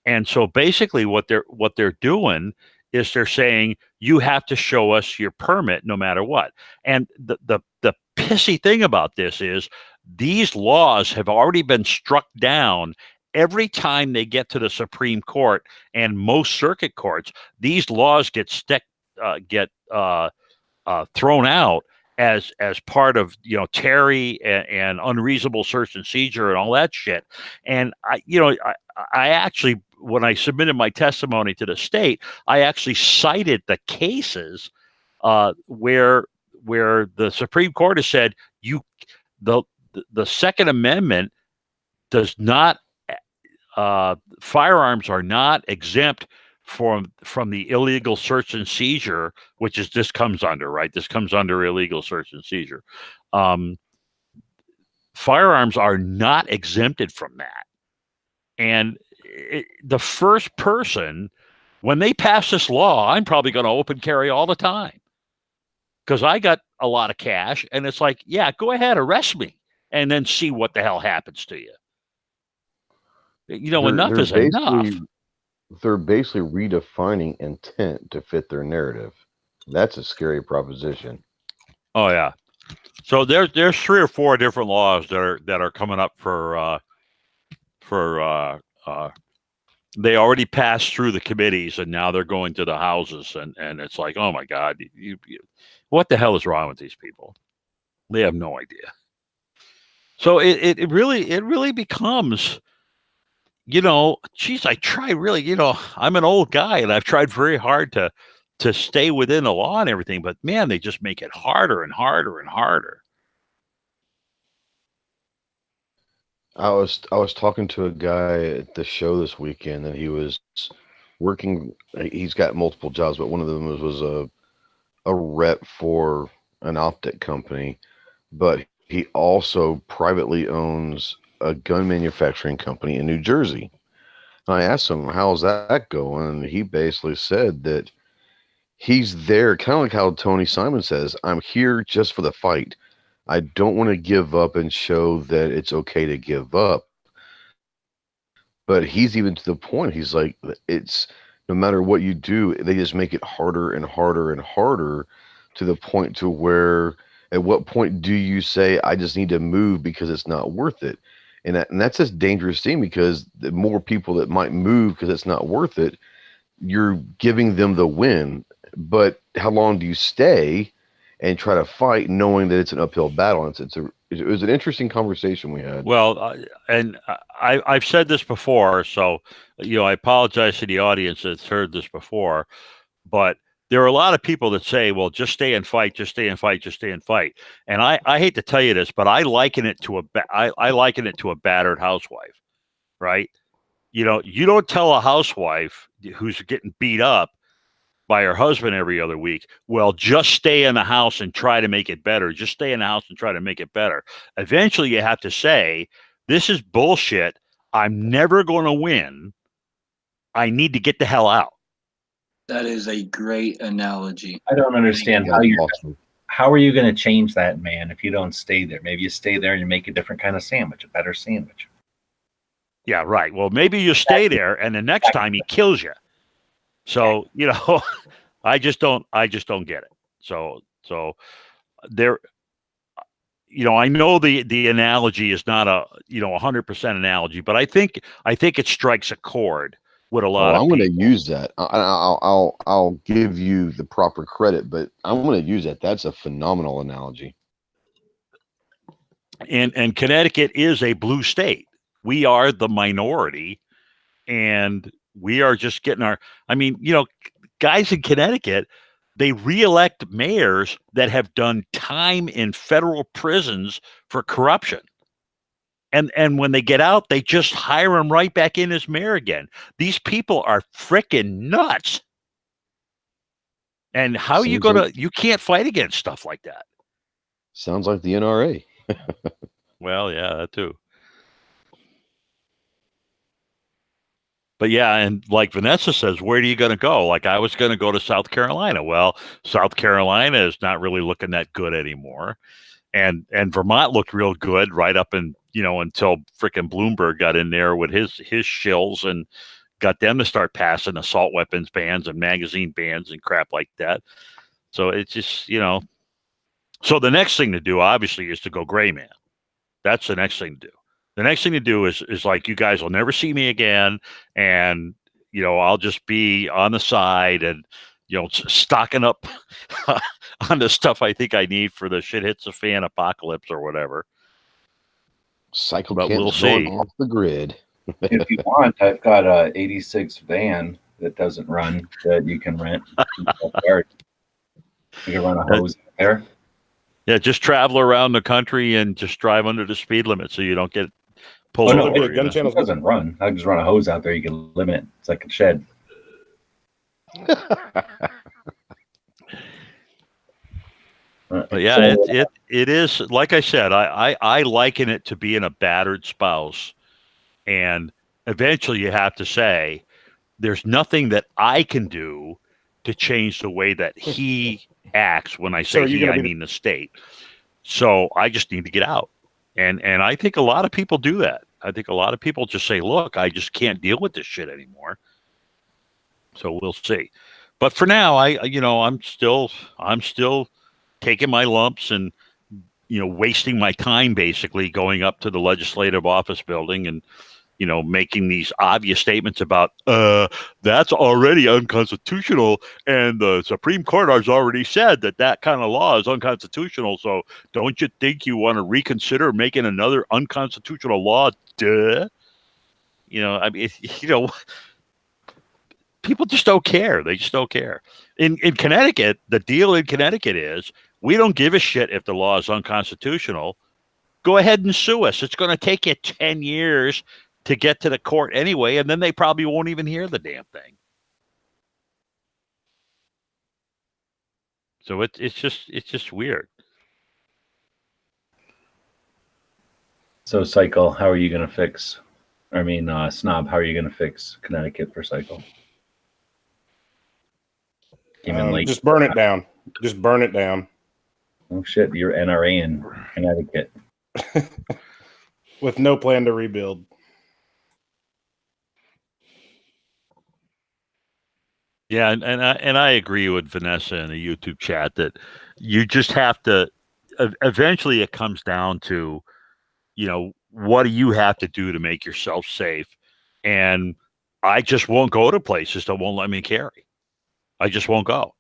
And so basically what they're doing is they're saying you have to show us your permit no matter what. And the pissy thing about this is these laws have already been struck down every time they get to the Supreme Court and most circuit courts. These laws get thrown out as part of Terry and unreasonable search and seizure and all that shit. And I actually, when I submitted my testimony to the state, I actually cited the cases where the Supreme Court has said the Second Amendment does not firearms are not exempt from the illegal search and seizure, which is this comes under, right? This comes under illegal search and seizure. Firearms are not exempted from that. And the first person, when they pass this law, I'm probably going to open carry all the time because I got a lot of cash. And it's like, yeah, go ahead, arrest me and then see what the hell happens to you. Enough is enough. They're basically redefining intent to fit their narrative. That's a scary proposition. Oh yeah. So there's 3 or 4 different laws that are coming up for they already passed through the committees and now they're going to the houses and it's like, oh my God, what the hell is wrong with these people? They have no idea. So it really becomes, geez, I try really, I'm an old guy and I've tried very hard to stay within the law and everything, but man, they just make it harder and harder and harder. I was talking to a guy at the show this weekend, and he was working. He's got multiple jobs, but one of them was a rep for an optic company, but he also privately owns a gun manufacturing company in New Jersey. And I asked him, how's that going? And he basically said that he's there, kind of like how Tony Simon says, I'm here just for the fight. I don't want to give up and show that it's okay to give up. But he's even to the point, he's like, it's no matter what you do, they just make it harder and harder and harder to the point to where at what point do you say, I just need to move because it's not worth it? And that's a dangerous thing, because the more people that might move because it's not worth it, you're giving them the win. But how long do you stay and try to fight knowing that it's an uphill battle? And it was an interesting conversation we had. Well, and I've said this before, so I apologize to the audience that's heard this before, but there are a lot of people that say, "Well, just stay and fight, just stay and fight, just stay and fight." And I hate to tell you this, but I liken it to I liken it to a battered housewife, right? You don't tell a housewife who's getting beat up by her husband every other week, well, just stay in the house and try to make it better. Just stay in the house and try to make it better. Eventually, you have to say, this is bullshit. I'm never going to win. I need to get the hell out. That is a great analogy. I don't understand Yeah, awesome. how are you going to change that man if you don't stay there? Maybe you stay there and you make a different kind of sandwich, a better sandwich. Yeah, right. Well, maybe you stay there and the next time he kills you. So, I just don't get it. So there, I know the analogy is not a 100% analogy, but I think it strikes a chord with a lot of I'm going to people. use that. I'll give you the proper credit, but I'm going to use that. That's a phenomenal analogy. And Connecticut is a blue state. We are the minority, and we are just getting guys in Connecticut, they reelect mayors that have done time in federal prisons for corruption. And when they get out, they just hire them right back in as mayor again. These people are freaking nuts. And how are you you can't fight against stuff like that. Sounds like the NRA. Well, yeah, that too. But yeah, and like Vanessa says, where are you going to go? Like I was going to go to South Carolina. Well, South Carolina is not really looking that good anymore. And Vermont looked real good right up until frickin' Bloomberg got in there with his shills and got them to start passing assault weapons bans and magazine bans and crap like that. So it's just, so the next thing to do obviously is to go gray man. That's the next thing to do. The next thing to do is like, you guys will never see me again. And, I'll just be on the side and, stocking up on the stuff I think I need for the shit hits the fan apocalypse or whatever. Cycle But we'll going see. off the grid. If you want, I've got a 86 van that doesn't run that you can rent. You can run a hose in there. Yeah, just travel around the country and just drive under the speed limit so you don't get pulled no, over. it doesn't run. I just run a hose out there. You can limit it. It's like a shed. But yeah, it is, like I said, I liken it to being a battered spouse, and eventually you have to say, there's nothing that I can do to change the way that he acts. When I say he, I mean the state. So I just need to get out. And I think a lot of people do that. I think a lot of people just say, look, I just can't deal with this shit anymore. So we'll see. But for now, I'm still taking my lumps and, wasting my time basically going up to the legislative office building and, making these obvious statements about, that's already unconstitutional. And the Supreme Court has already said that kind of law is unconstitutional. So don't you think you want to reconsider making another unconstitutional law? Duh. I mean, people just don't care. They just don't care. In Connecticut, the deal in Connecticut is we don't give a shit if the law is unconstitutional. Go ahead and sue us. It's going to take you 10 years to get to the court anyway, and then they probably won't even hear the damn thing. So it's just weird. So Cycle, how are you going to fix? I mean, Snob, how are you going to fix Connecticut for Cycle? Came in late. Just burn it down. Just burn it down. Oh shit, you're NRA in Connecticut. With no plan to rebuild. Yeah, and I agree with Vanessa in the YouTube chat that you just have to. Eventually, it comes down to, what do you have to do to make yourself safe? And I just won't go to places that won't let me carry. I just won't go.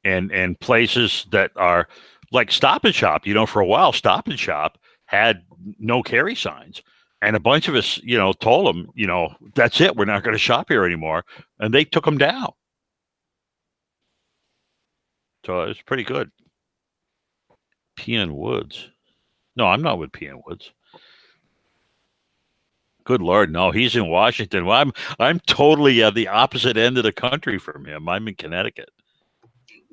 And places that are like Stop and Shop, for a while, Stop and Shop had no carry signs. And a bunch of us, told them, that's it. We're not going to shop here anymore. And they took them down. So it was pretty good. P.N. Woods. No, I'm not with P.N. Woods. Good Lord, no, he's in Washington. Well, I'm totally at the opposite end of the country from him. I'm in Connecticut.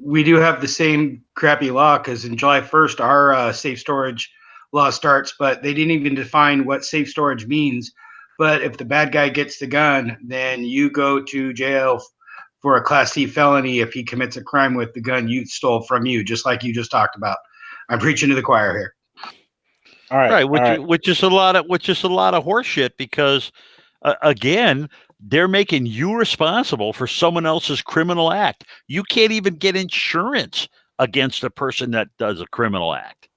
We do have the same crappy law because in July 1st, our safe storage law starts, but they didn't even define what safe storage means. But if the bad guy gets the gun, then you go to jail for a Class C felony if he commits a crime with the gun you stole from you, just like you just talked about. I'm preaching to the choir here. All right. Which is a lot of horseshit because, again, they're making you responsible for someone else's criminal act. You can't even get insurance against a person that does a criminal act.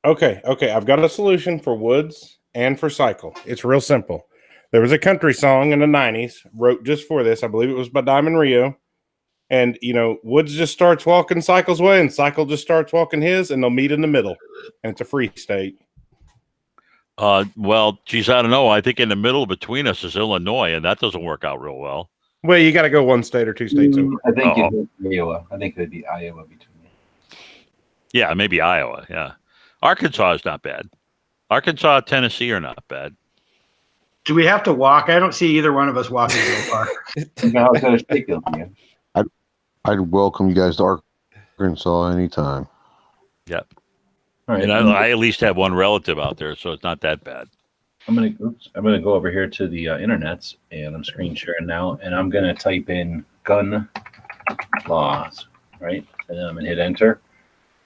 Okay. I've got a solution for Woods and for Cycle. It's real simple. There was a country song in the 90s wrote just for this. I believe it was by Diamond Rio. And, Woods just starts walking Cycle's way and Cycle just starts walking his, and they'll meet in the middle. And it's a free state. Well, geez, I don't know. I think in the middle between us is Illinois, and that doesn't work out real well. Well, you got to go one state or two states over. I think it would be Iowa. I think it would be Iowa between you. Yeah, maybe Iowa. Yeah. Arkansas is not bad. Arkansas, Tennessee are not bad. Do we have to walk? I don't see either one of us walking so far. No, I was going to I'd welcome you guys to Arkansas anytime. Yep. All right. And I at least have one relative out there, so it's not that bad. I'm gonna go over here to the internets, and I'm screen sharing now, and I'm gonna type in gun laws, right? And then I'm gonna hit enter.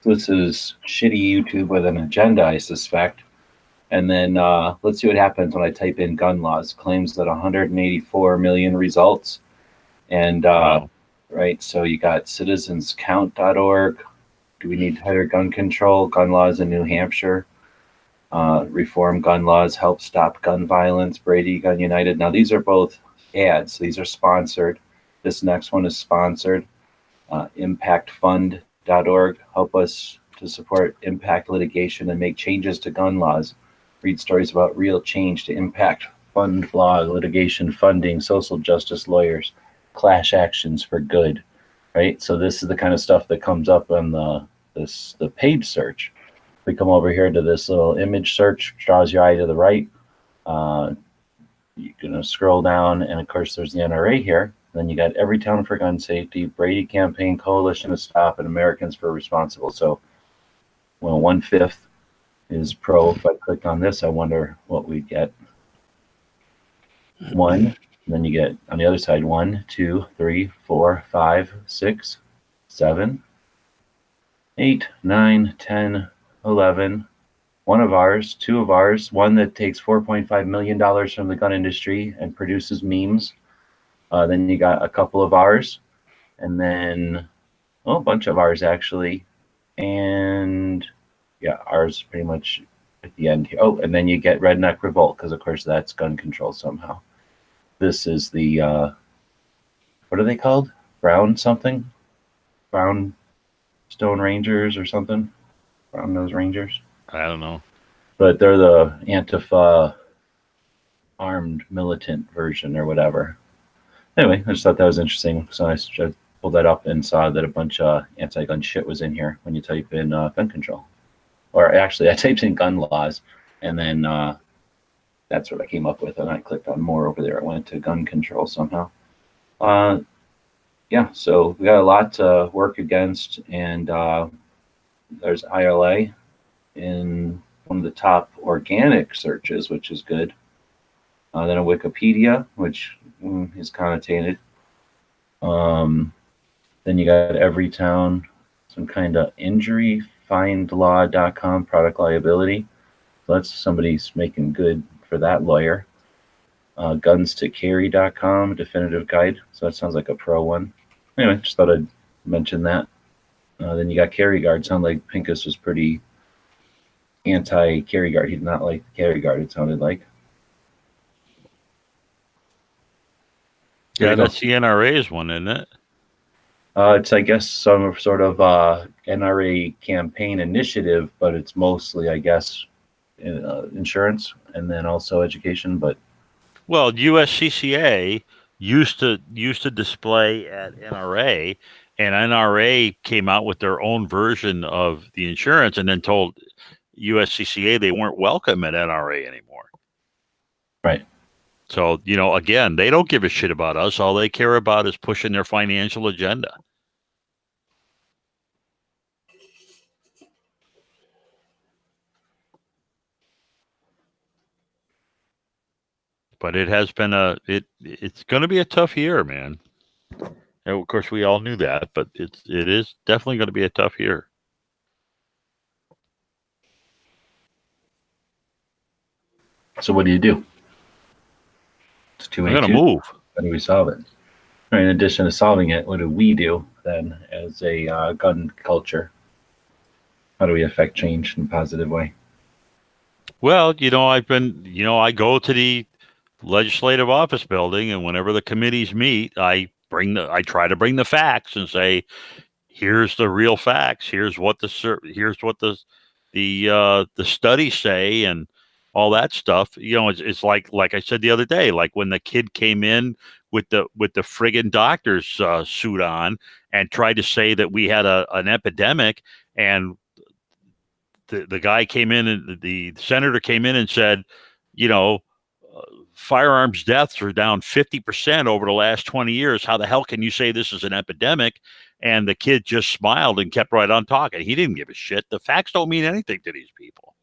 This is shitty YouTube with an agenda, I suspect. And then let's see what happens when I type in gun laws. Claims that 184 million results, and Wow. right. So you got citizenscount.org. Do we need tighter gun control? Gun laws in New Hampshire. Reform gun laws help stop gun violence. Brady Gun United. Now these are both ads. These are sponsored. This next one is sponsored. Impactfund.org. Help us to support impact litigation and make changes to gun laws. Read stories about real change to impact fund law, litigation funding, social justice lawyers, class actions for good. Right. So this is the kind of stuff that comes up on the page search. We come over here to this little image search, draws your eye to the right. You're gonna scroll down, and of course there's the NRA here. Then you got Every Town for Gun Safety, Brady Campaign, Coalition to Stop, and Americans for Responsible. So, well, 1/5 is pro. If I click on this, I wonder what we get. 1. Then you get on the other side 1, 2, 3, 4, 5, 6, 7, 8, 9, 10, 11. One of ours, 2 of ours, one that takes $4.5 million from the gun industry and produces memes. Then you got a couple of ours, and then a bunch of ours actually. And yeah, ours pretty much at the end here. Oh, and then you get Redneck Revolt, because of course that's gun control somehow. This is the, what are they called? Brown something? Brown Stone Rangers or something? Brown Nose Rangers? I don't know. but they're the Antifa armed militant version or whatever. Anyway, I just thought that was interesting. So I pulled that up and saw that a bunch of anti-gun shit was in here when you type in gun control. Or actually, I typed in gun laws, and then that's what I came up with. And I clicked on more over there. I went to gun control somehow. Yeah, so we got a lot to work against, and there's ILA in one of the top organic searches, which is good. Then a Wikipedia, which is connotated. Then you got Everytown, some kind of injury, findlaw.com, product liability. So that's somebody's making good for that lawyer. Gunstocarry.com, definitive guide. So that sounds like a pro one. Anyway, just thought I'd mention that. Then you got Carry Guard. Sounded like Pincus was pretty anti-Carry Guard. He did not like the Carry Guard, it sounded like. Yeah, that's the NRA's one, isn't it? It's, I guess, some sort of NRA campaign initiative, but it's mostly, I guess, insurance and then also education. But well, USCCA used to display at NRA, and NRA came out with their own version of the insurance, and then told USCCA they weren't welcome at NRA anymore. Right. So, you know, again, they don't give a shit about us. All they care about is pushing their financial agenda. But it has been it's going to be a tough year, man. And of course, we all knew that, but it is definitely going to be a tough year. So what do you do? It's 2 I'm going to move. How do we solve it? Or in addition to solving it, what do we do then as a gun culture? How do we affect change in a positive way? Well, you know, I go to the legislative office building, and whenever the committees meet, I try to bring the facts and say, here's the real facts. Here's what the studies say, and all that stuff. You know, it's like I said the other day, like when the kid came in with the friggin' doctor's suit on and tried to say that we had an epidemic, and the guy came in, and the senator came in and said, you know, firearms deaths are down 50% over the last 20 years. How the hell can you say this is an epidemic? And the kid just smiled and kept right on talking. He didn't give a shit. The facts don't mean anything to these people.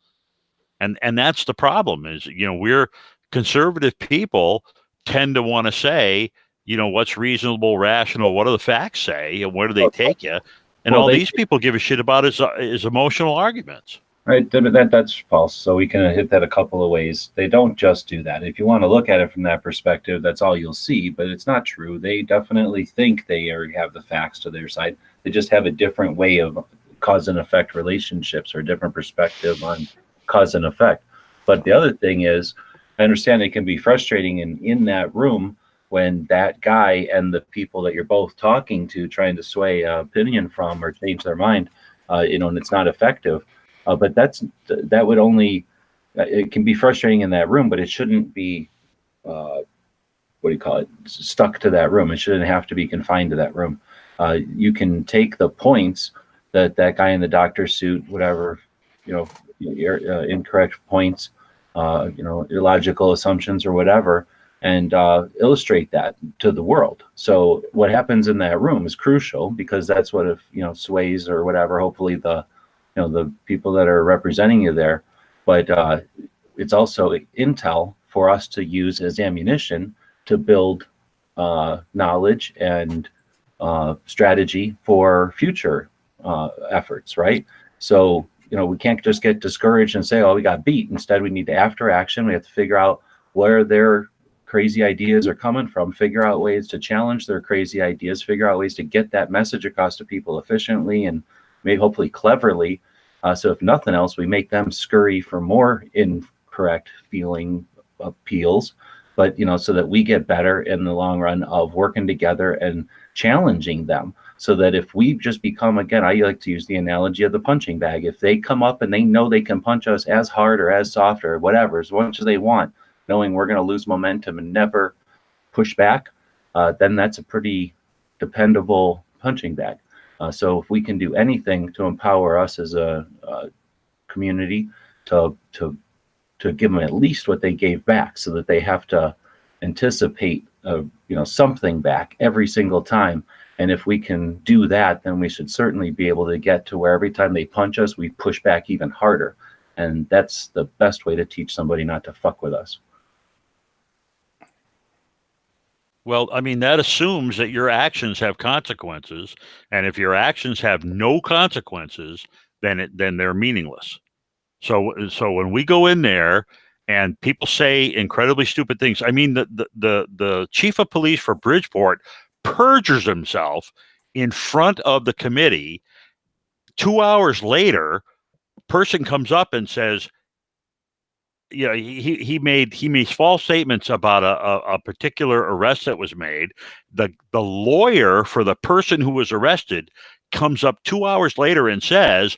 And that's the problem is, you know, we're conservative people tend to want to say, you know, what's reasonable, rational, what do the facts say, and where do they take you? And all these people give a shit about is emotional arguments. Right, that's false. So we can hit that a couple of ways. They don't just do that. If you want to look at it from that perspective, that's all you'll see, but it's not true. They definitely think they have the facts to their side. They just have a different way of cause and effect relationships, or a different perspective on cause and effect. But the other thing is, I understand it can be frustrating in that room when that guy and the people that you're both talking to, trying to sway opinion from or change their mind, you know, and it's not effective. But that would only, it can be frustrating in that room, but it shouldn't be, stuck to that room. It shouldn't have to be confined to that room. You can take the points that guy in the doctor's suit, whatever, you know, incorrect points, you know, illogical assumptions or whatever, and illustrate that to the world. So what happens in that room is crucial, because that's what, if, you know, sways or whatever, hopefully the people that are representing you there. But it's also intel for us to use as ammunition to build knowledge and strategy for future efforts, right? So, you know, we can't just get discouraged and say, oh, we got beat. Instead, we need to, after action, we have to figure out where their crazy ideas are coming from, figure out ways to challenge their crazy ideas, figure out ways to get that message across to people efficiently and maybe hopefully cleverly. So if nothing else, we make them scurry for more incorrect feeling appeals, but so that we get better in the long run of working together and challenging them. So that if we just become, again, I like to use the analogy of the punching bag. If they come up and they know they can punch us as hard or as soft or whatever, as much as they want, knowing we're going to lose momentum and never push back, then that's a pretty dependable punching bag. So if we can do anything to empower us as a community to give them at least what they gave back, so that they have to anticipate something back every single time. And if we can do that, then we should certainly be able to get to where every time they punch us, we push back even harder. And that's the best way to teach somebody not to fuck with us. Well, I mean, that assumes that your actions have consequences. And if your actions have no consequences, then they're meaningless. So when we go in there and people say incredibly stupid things, I mean, the chief of police for Bridgeport perjures himself in front of the committee. 2 hours later, person comes up and says, he made false statements about a particular arrest that was made. The lawyer for the person who was arrested comes up 2 hours later and says,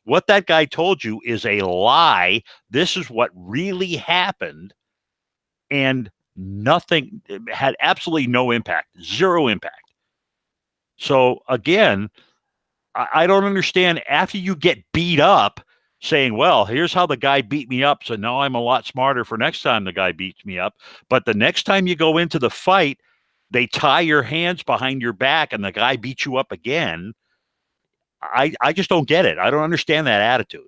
what that guy told you is a lie. This is what really happened. And nothing, had absolutely no impact, zero impact. So again, I don't understand, after you get beat up, saying, well, here's how the guy beat me up, so now I'm a lot smarter for next time the guy beats me up. But the next time you go into the fight, they tie your hands behind your back and the guy beats you up again. I just don't get it. I don't understand that attitude.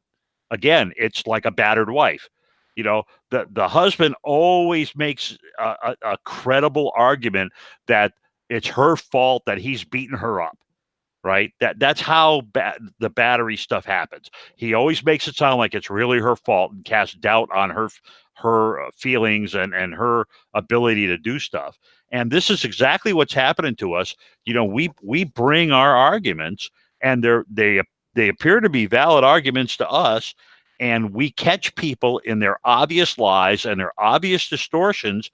Again, it's like a battered wife. The husband always makes a credible argument that it's her fault that he's beating her up. Right? That's how the battery stuff happens. He always makes it sound like it's really her fault and casts doubt on her feelings and her ability to do stuff. And this is exactly what's happening to us. We bring our arguments, and they appear to be valid arguments to us, and we catch people in their obvious lies and their obvious distortions.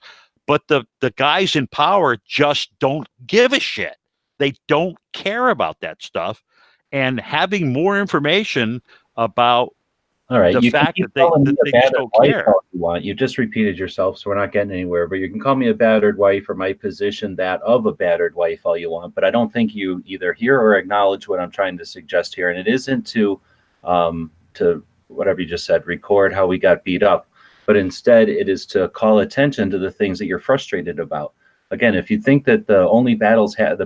But the guys in power just don't give a shit. They don't care about that stuff. And having more information about the fact that they just don't care. You want. You just repeated yourself, so we're not getting anywhere. But you can call me a battered wife, or my position that of a battered wife, all you want. But I don't think you either hear or acknowledge what I'm trying to suggest here. And it isn't to whatever you just said, record how we got beat up, but instead it is to call attention to the things that you're frustrated about. Again, if you think that the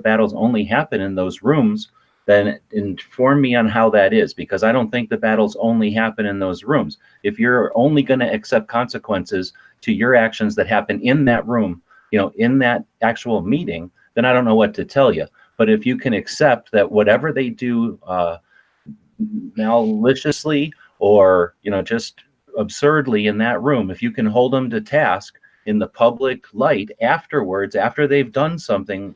battles only happen in those rooms, then inform me on how that is, because I don't think the battles only happen in those rooms. If you're only going to accept consequences to your actions that happen in that room, in that actual meeting, then I don't know what to tell you. But if you can accept that whatever they do maliciously or just absurdly in that room, if you can hold them to task in the public light afterwards, after they've done something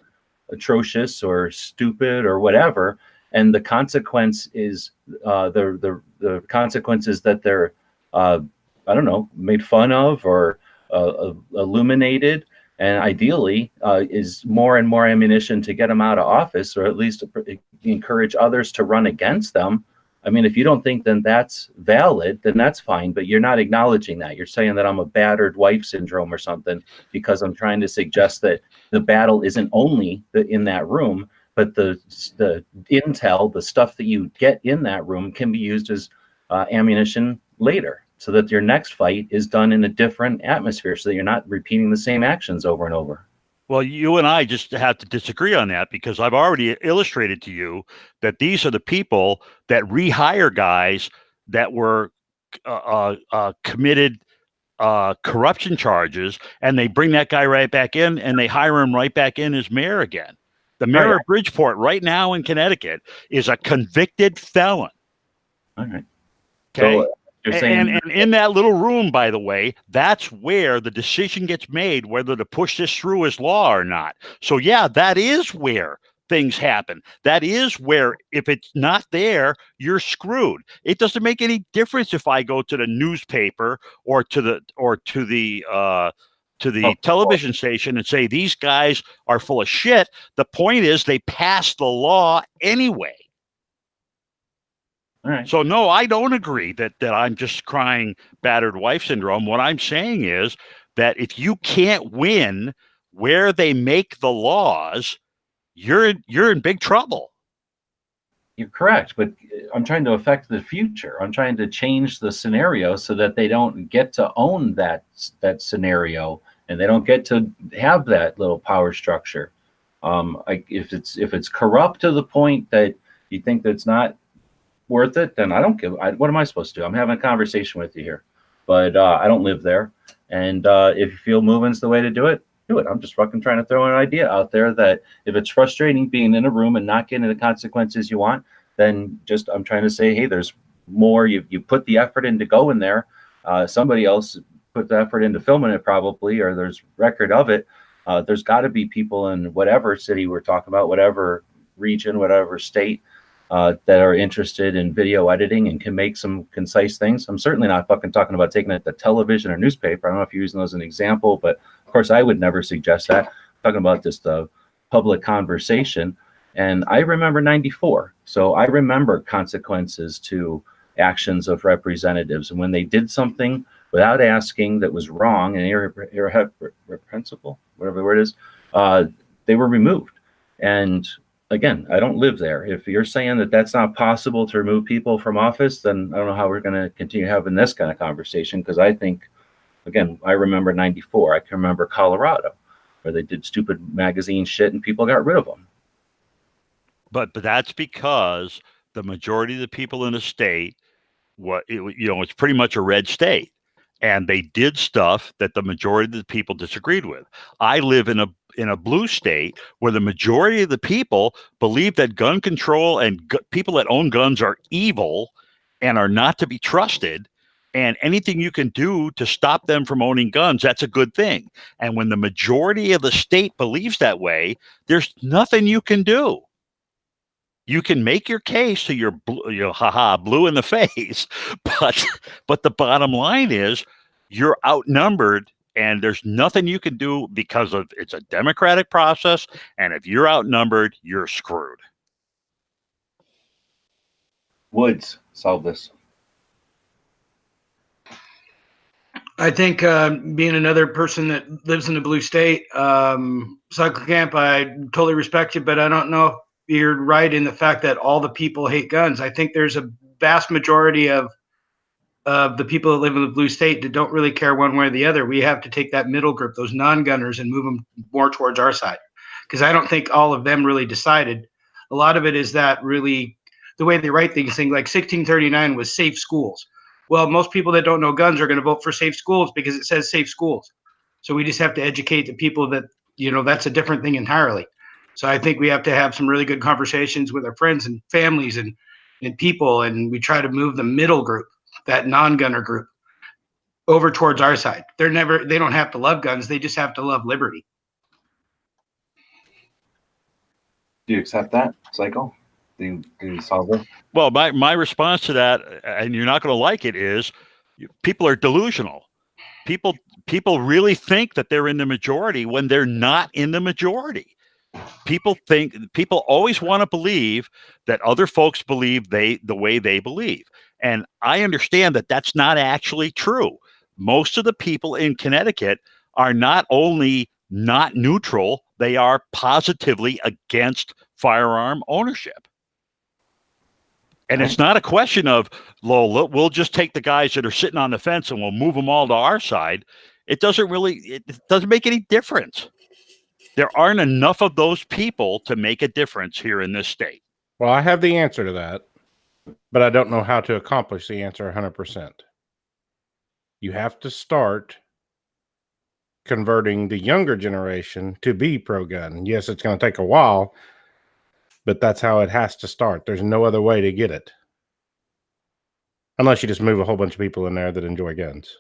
atrocious or stupid or whatever, and the consequence is the consequences that they're made fun of or illuminated, and ideally is more and more ammunition to get them out of office, or at least encourage others to run against them. I mean, if you don't think then that's valid, then that's fine, but you're not acknowledging that. You're saying that I'm a battered wife syndrome or something, because I'm trying to suggest that the battle isn't only in that room, but the intel, the stuff that you get in that room, can be used as ammunition later, so that your next fight is done in a different atmosphere, so that you're not repeating the same actions over and over. Well, you and I just have to disagree on that, because I've already illustrated to you that these are the people that rehire guys that were committed corruption charges, and they bring that guy right back in, and they hire him right back in as mayor again. The mayor of Bridgeport right now in Connecticut is a convicted felon. All right. Okay. So, you're saying, and in that little room, by the way, that's where the decision gets made whether to push this through as law or not. So yeah, that is where things happen. That is where, if it's not there, you're screwed. It doesn't make any difference if I go to the newspaper or to to the television station and say these guys are full of shit. The point is they passed the law anyway. All right. So no, I don't agree that I'm just crying battered wife syndrome. What I'm saying is that if you can't win where they make the laws, you're in big trouble. You're correct, but I'm trying to affect the future. I'm trying to change the scenario so that they don't get to own that scenario, and they don't get to have that little power structure. If it's corrupt to the point that you think that's not worth it, then I don't give. What am I supposed to do? I'm having a conversation with you here, but I don't live there. And if you feel moving's the way to do it, do it. I'm just fucking trying to throw an idea out there that if it's frustrating being in a room and not getting the consequences you want, then just I'm trying to say, hey, there's more. You put the effort into going there. Somebody else put the effort into filming it probably, or there's record of it. There's got to be people in whatever city we're talking about, whatever region, whatever state, that are interested in video editing and can make some concise things. I'm certainly not fucking talking about taking it to television or newspaper. I don't know if you're using those as an example, but of course I would never suggest that. I'm talking about just a public conversation. And I remember 94. So I remember consequences to actions of representatives. And when they did something without asking that was wrong and irreprehensible, whatever the word is, they were removed. And again, I don't live there. If you're saying that that's not possible to remove people from office, then I don't know how we're going to continue having this kind of conversation. Because I think, again, I remember 94. I can remember Colorado, where they did stupid magazine shit and people got rid of them. But that's because the majority of the people in the state, it's pretty much a red state, and they did stuff that the majority of the people disagreed with. I live in a blue state where the majority of the people believe that gun control and people that own guns are evil and are not to be trusted. And anything you can do to stop them from owning guns, that's a good thing. And when the majority of the state believes that way, there's nothing you can do. You can make your case to your blue in the face, but the bottom line is you're outnumbered, and there's nothing you can do because of it's a democratic process, and if you're outnumbered, you're screwed. Woods, solve this. I think being another person that lives in the blue state, Cycle Camp, I totally respect you, but I don't know if you're right in the fact that all the people hate guns. I think there's a vast majority of the people that live in the blue state that don't really care one way or the other. We have to take that middle group, those non-gunners, and move them more towards our side. Because I don't think all of them really decided. A lot of it is that really the way they write things, like 1639 was safe schools. Well, most people that don't know guns are going to vote for safe schools because it says safe schools. So we just have to educate the people that, that's a different thing entirely. So I think we have to have some really good conversations with our friends and families and people, and we try to move the middle group, that non-gunner group, over towards our side. They don't have to love guns. They just have to love liberty. Do you accept that, Cycle? Do you solve it? Well, my response to that, and you're not going to like it, is people are delusional. People really think that they're in the majority when they're not in the majority. People always want to believe that other folks believe the way they believe. And I understand that that's not actually true. Most of the people in Connecticut are not only not neutral, they are positively against firearm ownership. And it's not a question of, we'll just take the guys that are sitting on the fence and we'll move them all to our side. It doesn't make any difference. There aren't enough of those people to make a difference here in this state. Well, I have the answer to that, but I don't know how to accomplish the answer 100%. You have to start converting the younger generation to be pro-gun. Yes, it's going to take a while, but that's how it has to start. There's no other way to get it. Unless you just move a whole bunch of people in there that enjoy guns.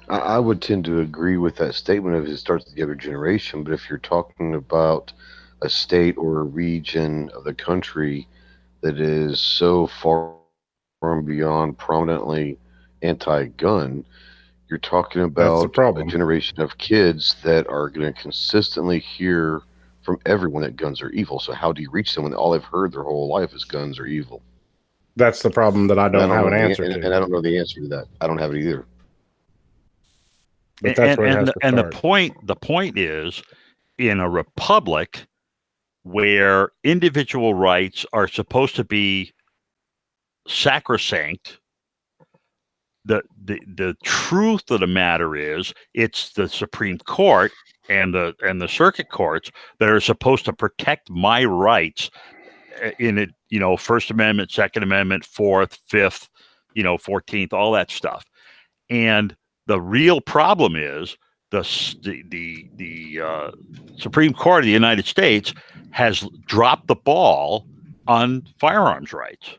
I would tend to agree with that statement of it starts with the younger generation, but if you're talking about a state or a region of the country that is so far and beyond prominently anti-gun, you're talking That's the about a problem. generation of kids that are going to consistently hear from everyone that guns are evil. So how do you reach them when all they've heard their whole life is guns are evil? That's the problem that I And I don't don't have know an answer and to. I don't know the answer to that. I don't have it either. But that's where it has to And start. the point is, in a republic where individual rights are supposed to be sacrosanct, the truth of the matter is it's the Supreme Court and the circuit courts that are supposed to protect my rights in it, First Amendment, Second Amendment, Fourth, Fifth, 14th, all that stuff. And the real problem is the Supreme Court of the United States has dropped the ball on firearms rights,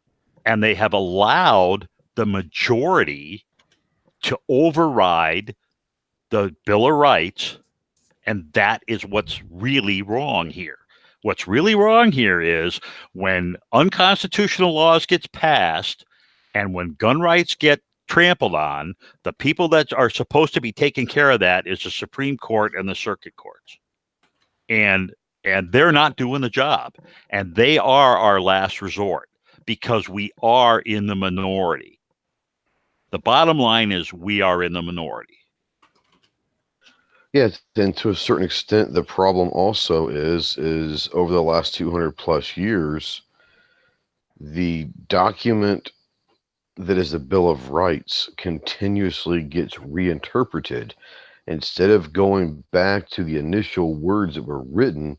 and they have allowed the majority to override the Bill of Rights, and that is what's really wrong here. What's really wrong here is when unconstitutional laws gets passed and when gun rights get trampled on, the people that are supposed to be taking care of that is the Supreme Court and the circuit courts. And they're not doing the job. And they are our last resort because we are in the minority. The bottom line is we are in the minority. Yeah, and to a certain extent, the problem also is over the last 200 plus years, the document that is the Bill of Rights continuously gets reinterpreted. Instead of going back to the initial words that were written,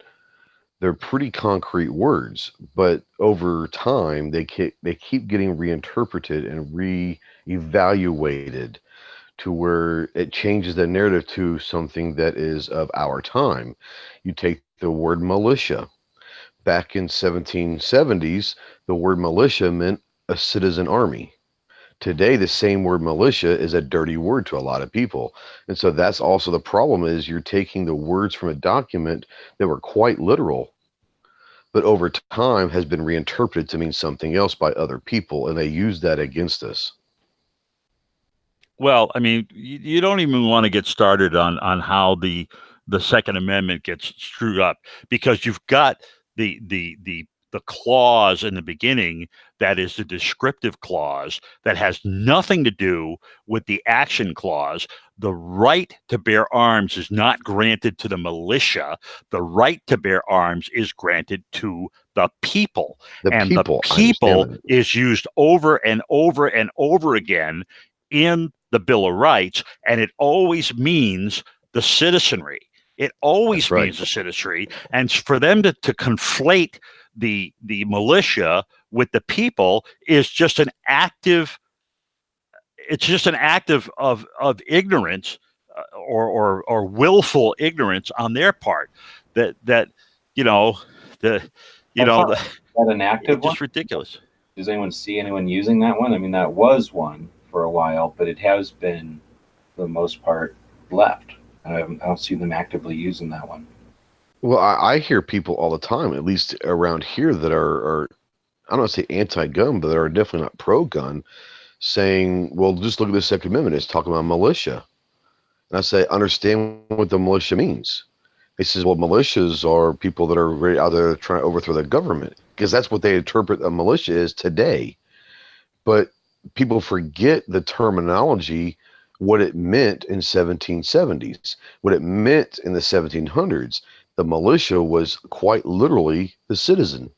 they're pretty concrete words, but over time they keep getting reinterpreted and re-evaluated to where it changes the narrative to something that is of our time. You take the word militia. Back in 1770s, the word militia meant a citizen army. Today, the same word militia is a dirty word to a lot of people. And so that's also the problem is you're taking the words from a document that were quite literal, but over time has been reinterpreted to mean something else by other people, and they use that against us. Well, I mean, you don't even want to get started on how the Second Amendment gets screwed up because you've got the clause in the beginning that is the descriptive clause that has nothing to do with the action clause. The right to bear arms is not granted to the militia. The right to bear arms is granted to the people. The And people, the I understand people that. is used over and over and over again in the Bill of Rights, and it always means the citizenry. It always That's right. means the citizenry. And for them to conflate the militia with the people is just an active of ignorance or willful ignorance on their part that you know the you Well, know is that an active it's one? just ridiculous. Does anyone see anyone using that one? I mean, that was one for a while, but it has been, for the most part, left. I don't see them actively using that one. Well, I hear people all the time, at least around here, that are I don't want to say anti-gun, but that are definitely not pro-gun, saying, well, just look at the Second Amendment. It's talking about militia. And I say, understand what the militia means. He says, well, militias are people that are really out there trying to overthrow the government, because that's what they interpret a militia is today. But people forget the terminology, what it meant in 1770s, what it meant in the 1700s. The militia was quite literally the citizen.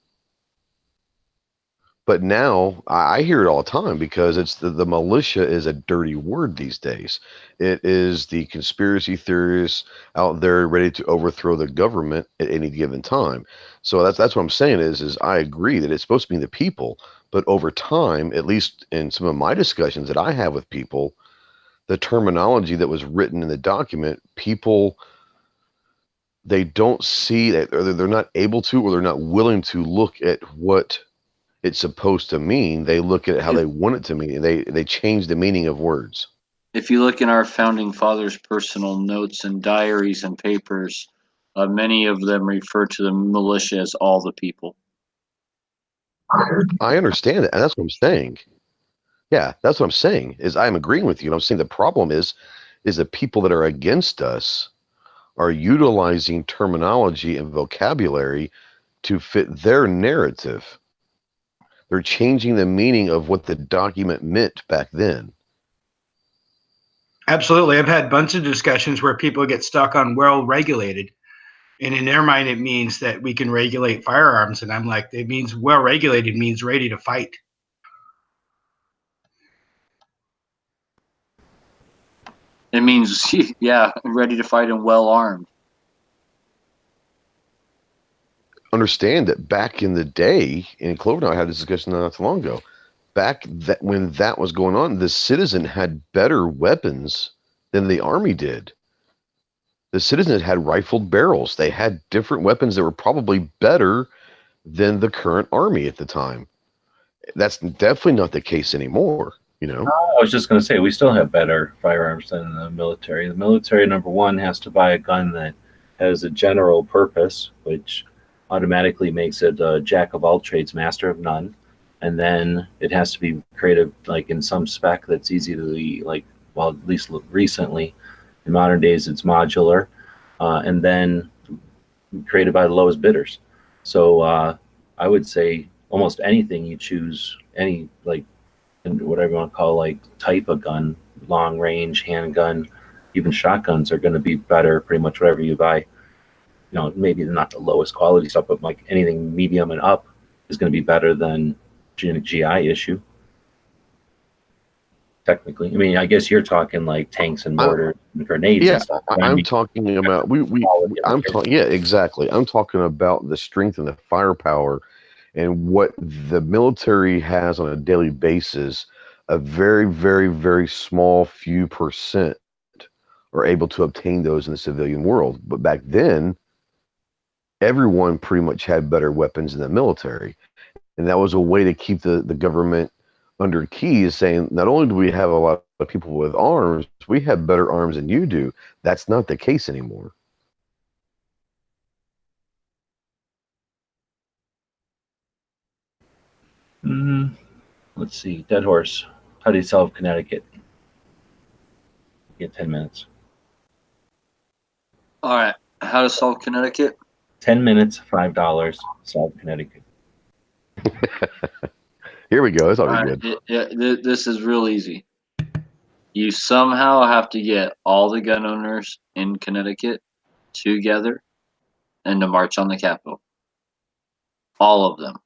But now I hear it all the time because it's the militia is a dirty word these days. It is the conspiracy theorists out there ready to overthrow the government at any given time. So that's what I'm saying is I agree that it's supposed to be the people, but over time, at least in some of my discussions that I have with people, the terminology that was written in the document, people they don't see that, or they're not able to, or they're not willing to look at what it's supposed to mean. They look at how they want it to mean, and they change the meaning of words. If you look in our founding fathers' personal notes and diaries and papers, many of them refer to the militia as all the people. I understand it, and that's what I'm saying. Yeah, that's what I'm saying. Is I'm agreeing with you. And I'm saying the problem is the people that are against us are utilizing terminology and vocabulary to fit their narrative. They're changing the meaning of what the document meant back then. Absolutely. I've had a bunch of discussions where people get stuck on well regulated. And in their mind, it means that we can regulate firearms. And I'm like, it means well regulated means ready to fight. It means, yeah, ready to fight and well armed. Understand that back in the day, and Clover and I had this discussion not too long ago. Back that when that was going on, the citizen had better weapons than the army did. The citizen had rifled barrels. They had different weapons that were probably better than the current army at the time. That's definitely not the case anymore. I was just going to say, we still have better firearms than the military. The military, number one, has to buy a gun that has a general purpose, which automatically makes it a jack of all trades, master of none. And then it has to be created like in some spec that's easy to well, at least recently. In modern days, it's modular, and then created by the lowest bidders. So I would say almost anything you choose, any whatever you want to call type of gun, long range, handgun, even shotguns are going to be better. Pretty much whatever you buy, maybe not the lowest quality stuff, but like anything medium and up is going to be better than GI issue. Technically, I mean, I guess you're talking like tanks and mortars and grenades. Yeah, and stuff. I'm talking about I'm talking. Yeah, exactly. I'm talking about the strength and the firepower and what the military has on a daily basis. A very, very, very small few percent are able to obtain those in the civilian world. But back then, everyone pretty much had better weapons in the military. And that was a way to keep the government under keys, saying not only do we have a lot of people with arms, we have better arms than you do. That's not the case anymore. Let's see. Dead horse. How do you solve Connecticut? Get 10 minutes. All right. How to solve Connecticut? 10 minutes, $5. Solve Connecticut. Here we go. That's always good. This is real easy. You somehow have to get all the gun owners in Connecticut together and to march on the Capitol. All of them.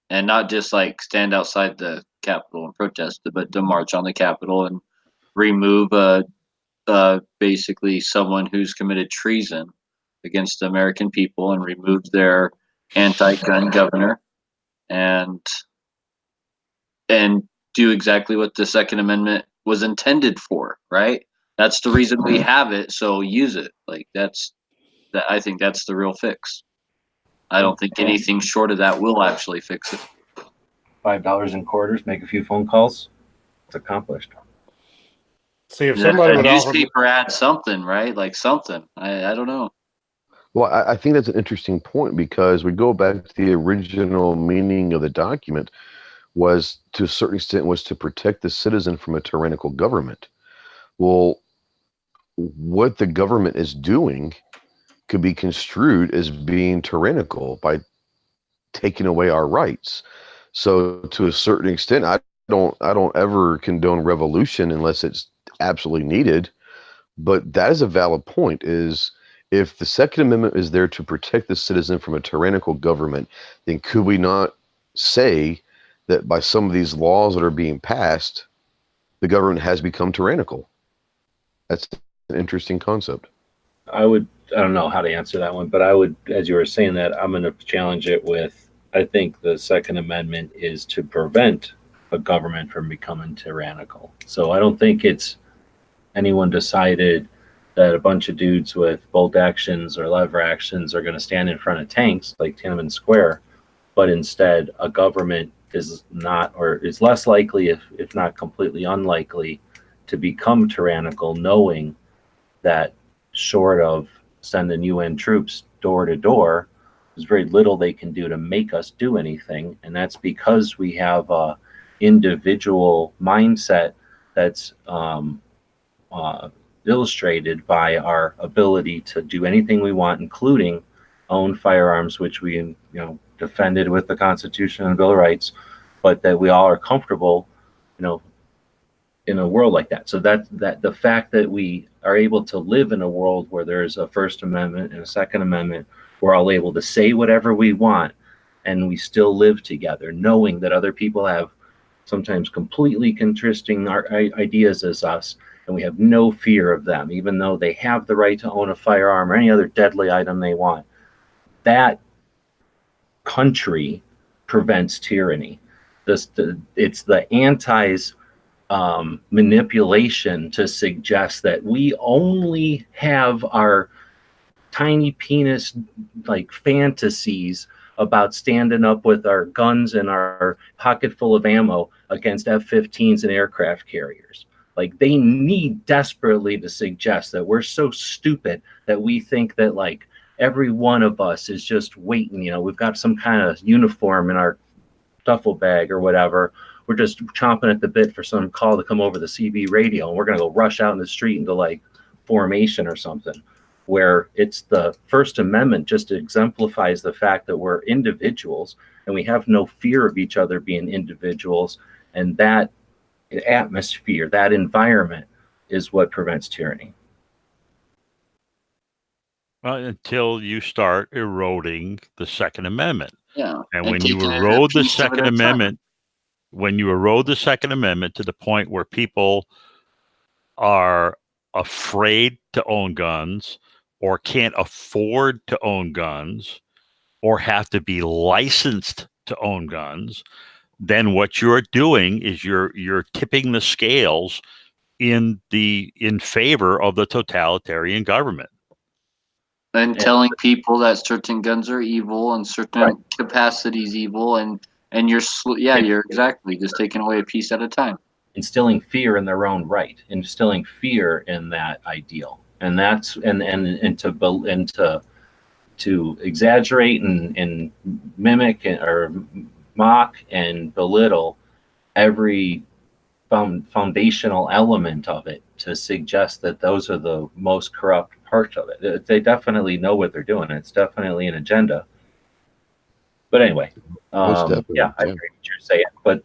And not just like stand outside the Capitol and protest, but to march on the Capitol and remove basically someone who's committed treason against the American people and remove their anti-gun governor and do exactly what the Second Amendment was intended for, right? That's the reason we have it, so use it. I think that's the real fix. I don't think anything short of that will actually fix it. $5 in quarters, make a few phone calls. It's accomplished. See, if somebody would offer newspaper add something, right? Like something. I don't know. Well, I think that's an interesting point because we go back to the original meaning of the document was, to a certain extent, was to protect the citizen from a tyrannical government. Well, what the government is doing could be construed as being tyrannical by taking away our rights. So to a certain extent, I don't ever condone revolution unless it's absolutely needed. But that is a valid point, is if the Second Amendment is there to protect the citizen from a tyrannical government, then could we not say that by some of these laws that are being passed, the government has become tyrannical? That's an interesting concept. I don't know how to answer that one, but I would, as you were saying that, I'm going to challenge it with, I think the Second Amendment is to prevent a government from becoming tyrannical. So I don't think it's anyone decided that a bunch of dudes with bolt actions or lever actions are going to stand in front of tanks like Tiananmen Square, but instead a government is not, or is less likely, if not completely unlikely, to become tyrannical, knowing that short of sending UN troops door to door, there's very little they can do to make us do anything. And that's because we have individual mindset that's illustrated by our ability to do anything we want, including own firearms, which we defended with the Constitution and Bill of Rights, but that we all are comfortable, in a world like that. So that the fact that we are able to live in a world where there's a First Amendment and a Second Amendment, we're all able to say whatever we want, and we still live together, knowing that other people have sometimes completely contrasting ideas as us, and we have no fear of them, even though they have the right to own a firearm or any other deadly item they want. That country prevents tyranny. It's the anti's manipulation to suggest that we only have our tiny penis like fantasies about standing up with our guns and our pocket full of ammo against F-15s and aircraft carriers. Like, they need desperately to suggest that we're so stupid that we think that like every one of us is just waiting, we've got some kind of uniform in our duffel bag or whatever. We're just chomping at the bit for some call to come over the CB radio, and we're going to go rush out in the street into like formation or something, where it's the First Amendment just exemplifies the fact that we're individuals and we have no fear of each other being individuals. And that atmosphere, that environment is what prevents tyranny. Well, until you start eroding the Second Amendment. Yeah. And when you erode the Second Amendment, to the point where people are afraid to own guns or can't afford to own guns or have to be licensed to own guns, then what you're doing is you're tipping the scales in favor of the totalitarian government. And telling people that certain guns are evil and certain capacities evil, and you're exactly just taking away a piece at a time. Instilling fear in their own right, instilling fear in that ideal, and that's and to exaggerate and mimic or mock and belittle every foundational element of it to suggest that those are the most corrupt parts of it. They definitely know what they're doing. It's definitely an agenda. But anyway, I agree with what you're saying. But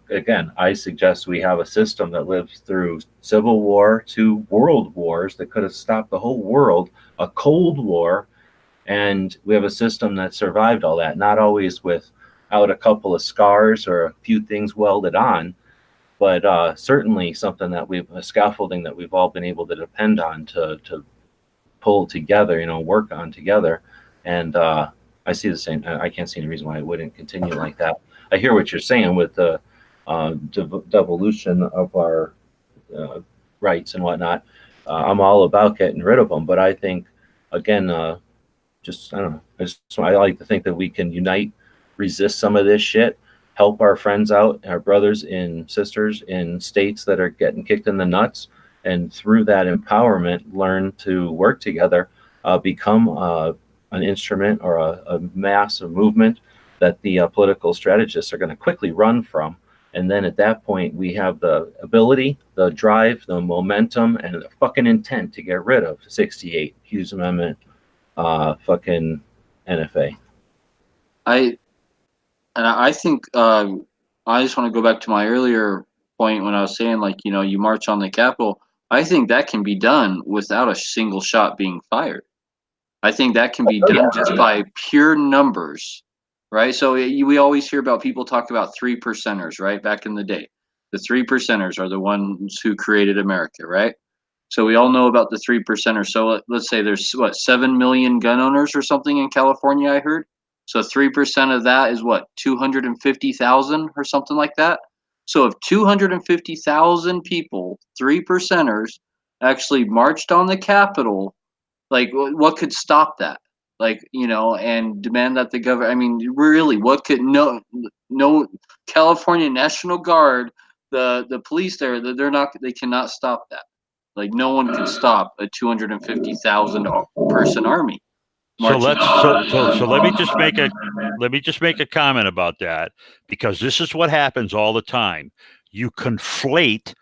again, I suggest we have a system that lives through Civil War to World Wars that could have stopped the whole world, a Cold War, and we have a system that survived all that, not always without a couple of scars or a few things welded on, but certainly something that a scaffolding that we've all been able to depend on to pull together, work on together. And I see the same. I can't see any reason why it wouldn't continue like that. I hear what you're saying with the devolution of our rights and whatnot. I'm all about getting rid of them, but I think, again, I don't know. I like to think that we can unite, resist some of this shit, help our friends out, our brothers and sisters in states that are getting kicked in the nuts, and through that empowerment, learn to work together, become an instrument or a massive movement that the political strategists are going to quickly run from. And then at that point, we have the ability, the drive, the momentum, and the fucking intent to get rid of 68, Hughes Amendment, fucking NFA. I think I just want to go back to my earlier point when I was saying, like, you march on the Capitol. I think that can be done without a single shot being fired. I think that can be done just by pure numbers, right? So we always hear about people talk about 3%ers, right? Back in the day, the 3%ers are the ones who created America, right? So we all know about the 3%ers. So let's say there's 7 million gun owners or something in California, I heard. So 3% of that is 250,000 or something like that. So if 250,000 people, 3%ers, actually marched on the Capitol, like, what could stop that? Like, and demand that the government, I mean, really, what could no California National Guard, the police there, they cannot stop that. Like, no one could stop a 250,000 person army. So marching. let me just make a comment about that, because this is what happens all the time. You conflate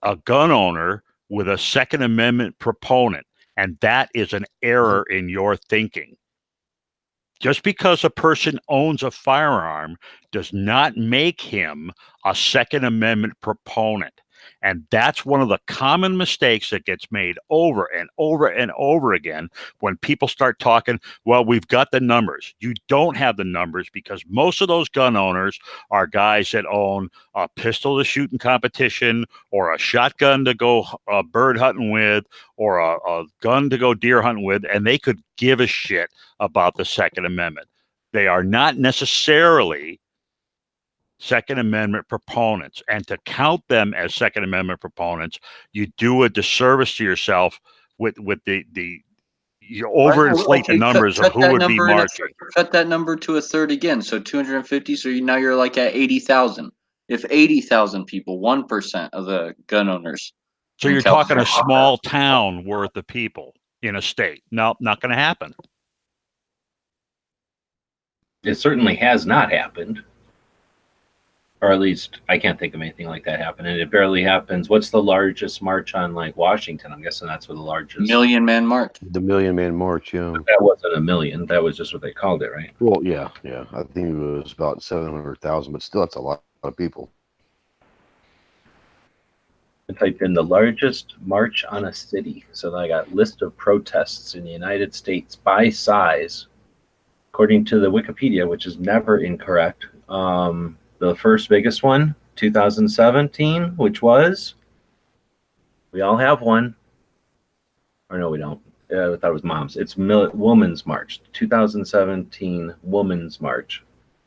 a gun owner with a Second Amendment proponent, and that is an error in your thinking. Just because a person owns a firearm does not make him a Second Amendment proponent. And that's one of the common mistakes that gets made over and over and over again when people start talking, well, we've got the numbers. You don't have the numbers, because most of those gun owners are guys that own a pistol to shoot in competition, or a shotgun to go bird hunting with, or a gun to go deer hunting with, and they could give a shit about the Second Amendment. They are not necessarily Second Amendment proponents. And to count them as Second Amendment proponents, you do a disservice to yourself with you overinflate the numbers of who would be marching. Cut that number to a third again. So 250. So now you're like at 80,000. If 80,000 people, 1% of the gun owners. So you're talking a small town worth of people in a state. No, not going to happen. It certainly has not happened. Or at least I can't think of anything like that happening. And it barely happens. What's the largest march on like Washington? I'm guessing that's where the largest Million Man March. The Million Man March, yeah. But that wasn't a million. That was just what they called it, right? Well, yeah. I think it was about 700,000, but still, that's a lot of people. I typed in the largest march on a city. So I got list of protests in the United States by size, according to the Wikipedia, which is never incorrect. The first biggest one, 2017, which was, we all have one. Or no, we don't. I thought it was mom's. It's Women's March, 2017 Women's March.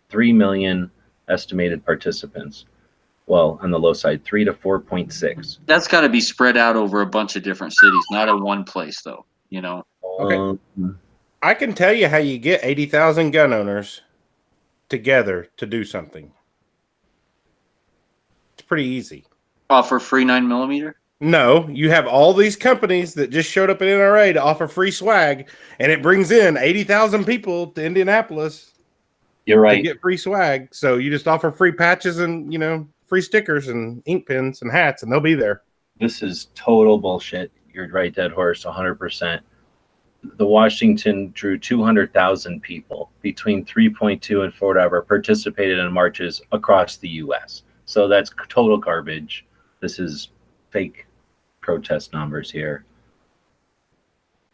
3 million estimated participants. Well, on the low side, 3 to 4.6. That's got to be spread out over a bunch of different cities, not in one place, though. You know. Okay. I can tell you how you get 80,000 gun owners together to do something. It's pretty easy. Offer free 9mm? No, you have all these companies that just showed up at NRA to offer free swag, and it brings in 80,000 people to Indianapolis. You're right. To get free swag. So you just offer free patches and, free stickers and ink pens and hats, and they'll be there. This is total bullshit. You're right, Dead Horse, 100%. The Washington drew 200,000 people, between 3.2 and 4 whatever, participated in marches across the U.S. So that's total garbage. This is fake protest numbers here.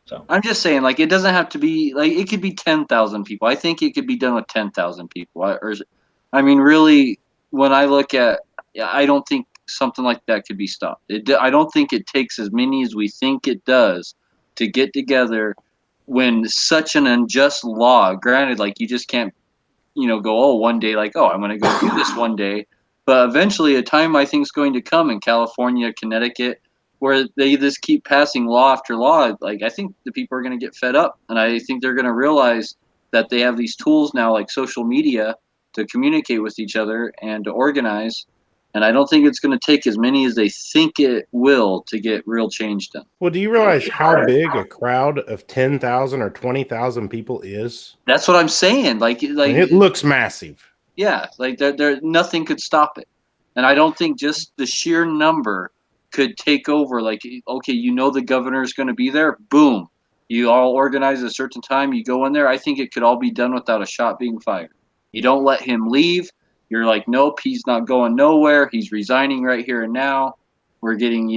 So I'm just saying, like, it doesn't have to be, like, it could be 10,000 people. I think it could be done with 10,000 people. I mean, really, when I look at, I don't think something like that could be stopped. I don't think it takes as many as we think it does to get together when such an unjust law, granted, like, you just can't, go, one day, like, I'm going to go do this one day. But eventually a time I think is going to come in California, Connecticut, where they just keep passing law after law. Like, I think the people are going to get fed up, and I think they're going to realize that they have these tools now, like social media, to communicate with each other and to organize. And I don't think it's going to take as many as they think it will to get real change done. Well, do you realize how big a crowd of 10,000 or 20,000 people is? That's what I'm saying. Like it looks massive. Yeah, like there nothing could stop it. And I don't think just the sheer number could take over. Like, okay, the governor is going to be there. Boom. You all organize at a certain time. You go in there. I think it could all be done without a shot being fired. You don't let him leave. You're like, nope, he's not going nowhere. He's resigning right here and now. We're getting,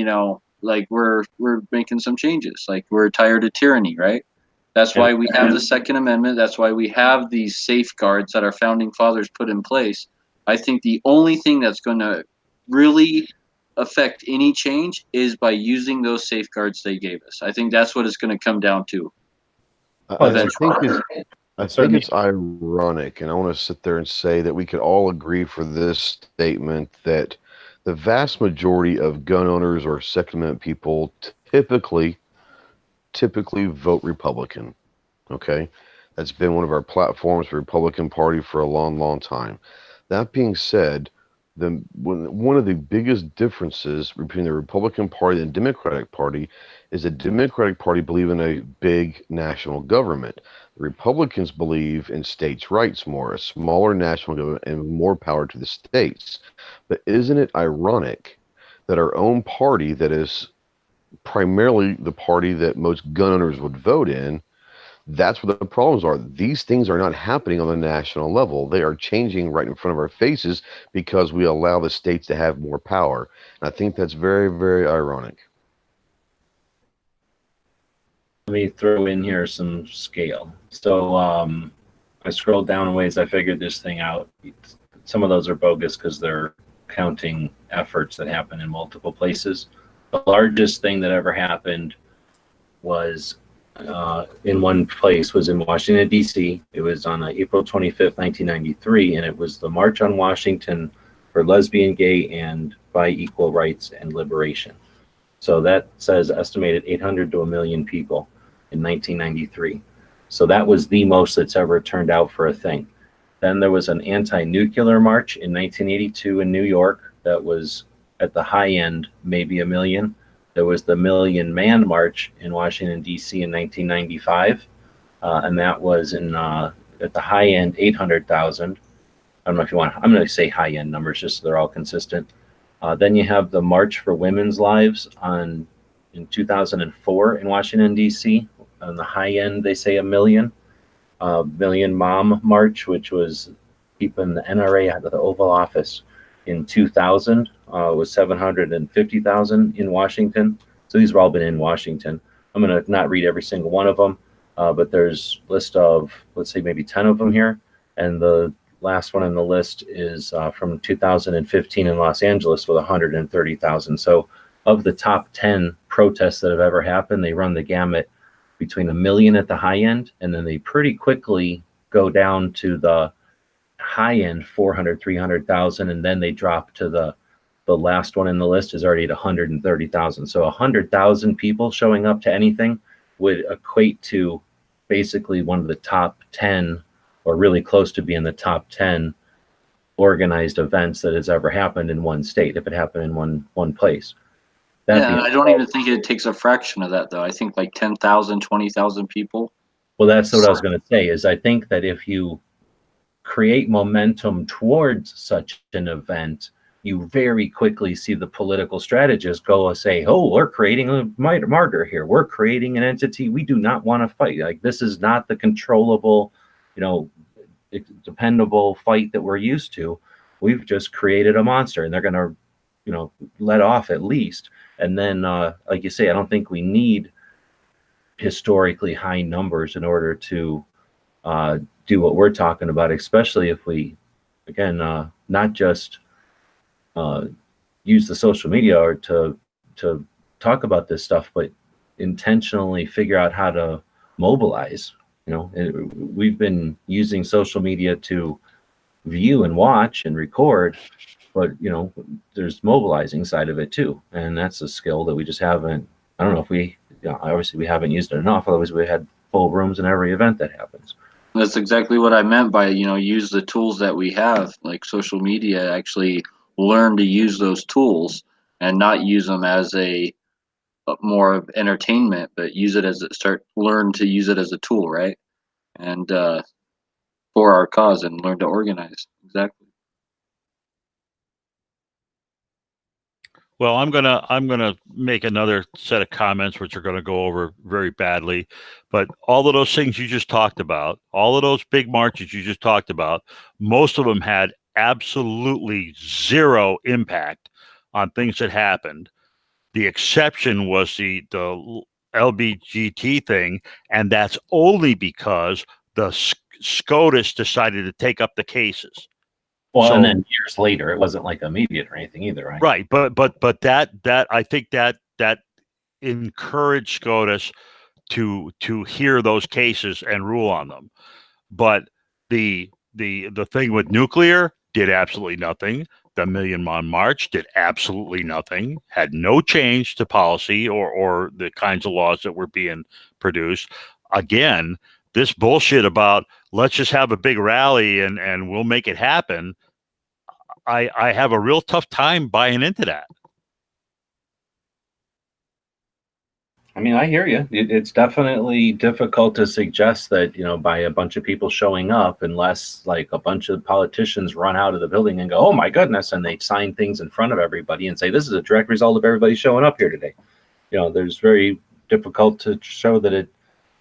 like we're making some changes. Like, we're tired of tyranny, right? That's why we have the Second Amendment. That's why we have these safeguards that our founding fathers put in place. I think the only thing that's going to really affect any change is by using those safeguards they gave us. I think that's what it's going to come down to. I think it's ironic, and I want to sit there and say that we could all agree for this statement that the vast majority of gun owners or Second Amendment people typically vote Republican. Okay, that's been one of our platforms for the Republican Party for a long, long time. That being said, one of the biggest differences between the Republican Party and the Democratic Party is the Democratic Party believe in a big national government. The Republicans believe in states' rights more, a smaller national government, and more power to the states. But isn't it ironic that our own party, that is primarily the party that most gun owners would vote in, that's where the problems are. These things are not happening on the national level. They are changing right in front of our faces because we allow the states to have more power. And I think that's very, very ironic. Let me throw in here some scale. So I scrolled down a ways. I figured this thing out. Some of those are bogus because they're counting efforts that happen in multiple places. The largest thing that ever happened was in one place was in Washington, D.C. It was on April 25th, 1993, and it was the March on Washington for lesbian, gay, and bi equal rights and liberation. So that says estimated 800 to 1 million people in 1993. So that was the most that's ever turned out for a thing. Then there was an anti-nuclear march in 1982 in New York that was at the high end, maybe 1 million. There was the Million Man March in Washington, D.C. in 1995, and that was at the high end, 800,000. I don't know if you want, I'm going to say high end numbers just so they're all consistent. Then you have the March for Women's Lives in 2004 in Washington, D.C. On the high end, they say 1 million. Million Mom March, which was keeping the NRA out of the Oval Office in 2000, was 750,000 in Washington. So these have all been in Washington. I'm going to not read every single one of them, but there's a list of, let's say, maybe 10 of them here. And the last one on the list is from 2015 in Los Angeles with 130,000. So of the top 10 protests that have ever happened, they run the gamut between 1 million at the high end, and then they pretty quickly go down to the high end 400, 300,000, and then they drop to the last one in the list is already at 130,000. So 100,000 people showing up to anything would equate to basically one of the top 10, or really close to being the top 10 organized events that has ever happened in one state, if it happened in one place. Yeah, I don't even think it takes a fraction of that, though. I think like 10,000, 20,000 people. Well, that's what I was going to say, is I think that if you create momentum towards such an event, you very quickly see the political strategists go and say, oh, we're creating a martyr here. We're creating an entity we do not want to fight. Like, this is not the controllable, dependable fight that we're used to. We've just created a monster, and they're going to, let off at least. And then, like you say, I don't think we need historically high numbers in order to do what we're talking about, especially if we, again, not just use the social media or to talk about this stuff, but intentionally figure out how to mobilize. We've been using social media to view and watch and record, but there's mobilizing side of it too, and that's a skill that we just haven't. I don't know if we, obviously we haven't used it enough. Otherwise, we had full rooms in every event that happens. That's exactly what I meant by, use the tools that we have, like social media, actually learn to use those tools and not use them as a more of entertainment, but learn to use it as a tool, right? And for our cause, and learn to organize. Exactly. Well, I'm gonna make another set of comments which are gonna go over very badly, but all of those things you just talked about, all of those big marches you just talked about, most of them had absolutely zero impact on things that happened. The exception was the LBGT thing, and that's only because the SCOTUS decided to take up the cases. Well, and then years later, it wasn't like immediate or anything either, right? Right, but that I think that encouraged SCOTUS to hear those cases and rule on them. But the thing with nuclear did absolutely nothing. The Million Man March did absolutely nothing. Had no change to policy or the kinds of laws that were being produced. Again, this bullshit about let's just have a big rally and we'll make it happen. I have a real tough time buying into that. I mean, I hear you. It's definitely difficult to suggest that, by a bunch of people showing up, unless like a bunch of politicians run out of the building and go, oh my goodness, and they sign things in front of everybody and say, this is a direct result of everybody showing up here today. There's very difficult to show that it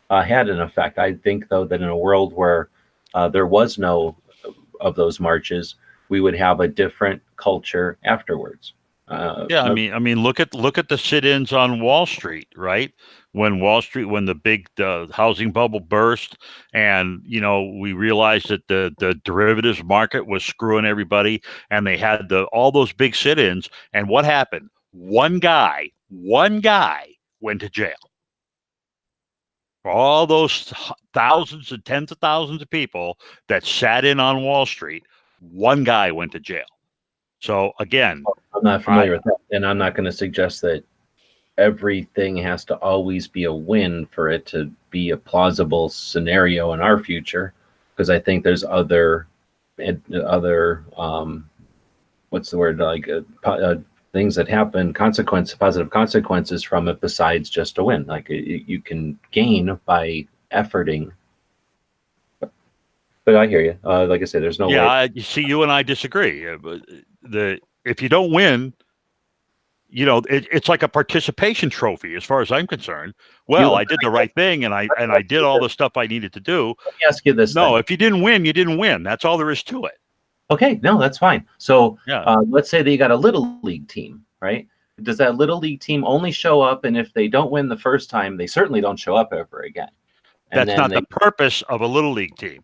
had an effect. I think, though, that in a world where there was no of those marches, we would have a different culture afterwards. Yeah, I mean, look at the sit-ins on Wall Street, right? When the big housing bubble burst, and we realized that the derivatives market was screwing everybody, and they had all those big sit-ins, and what happened? One guy went to jail. For all those thousands and tens of thousands of people that sat in on Wall Street, one guy went to jail. So again, I'm not familiar with that, and I'm not going to suggest that everything has to always be a win for it to be a plausible scenario in our future, because I think there's other what's the word, like things that happen, positive consequences from it besides just a win. Like you can gain by efforting. But I hear you. Like I said, there's no way. You see, you and I disagree. If you don't win, it's like a participation trophy, as far as I'm concerned. Well, I did the right thing, and I did all the stuff I needed to do. Let me ask you this. No, if you didn't win, you didn't win. That's all there is to it. Okay, no, that's fine. So yeah. Let's say that you got a little league team, right? Does that little league team only show up, and if they don't win the first time, they certainly don't show up ever again? That's not the purpose of a little league team.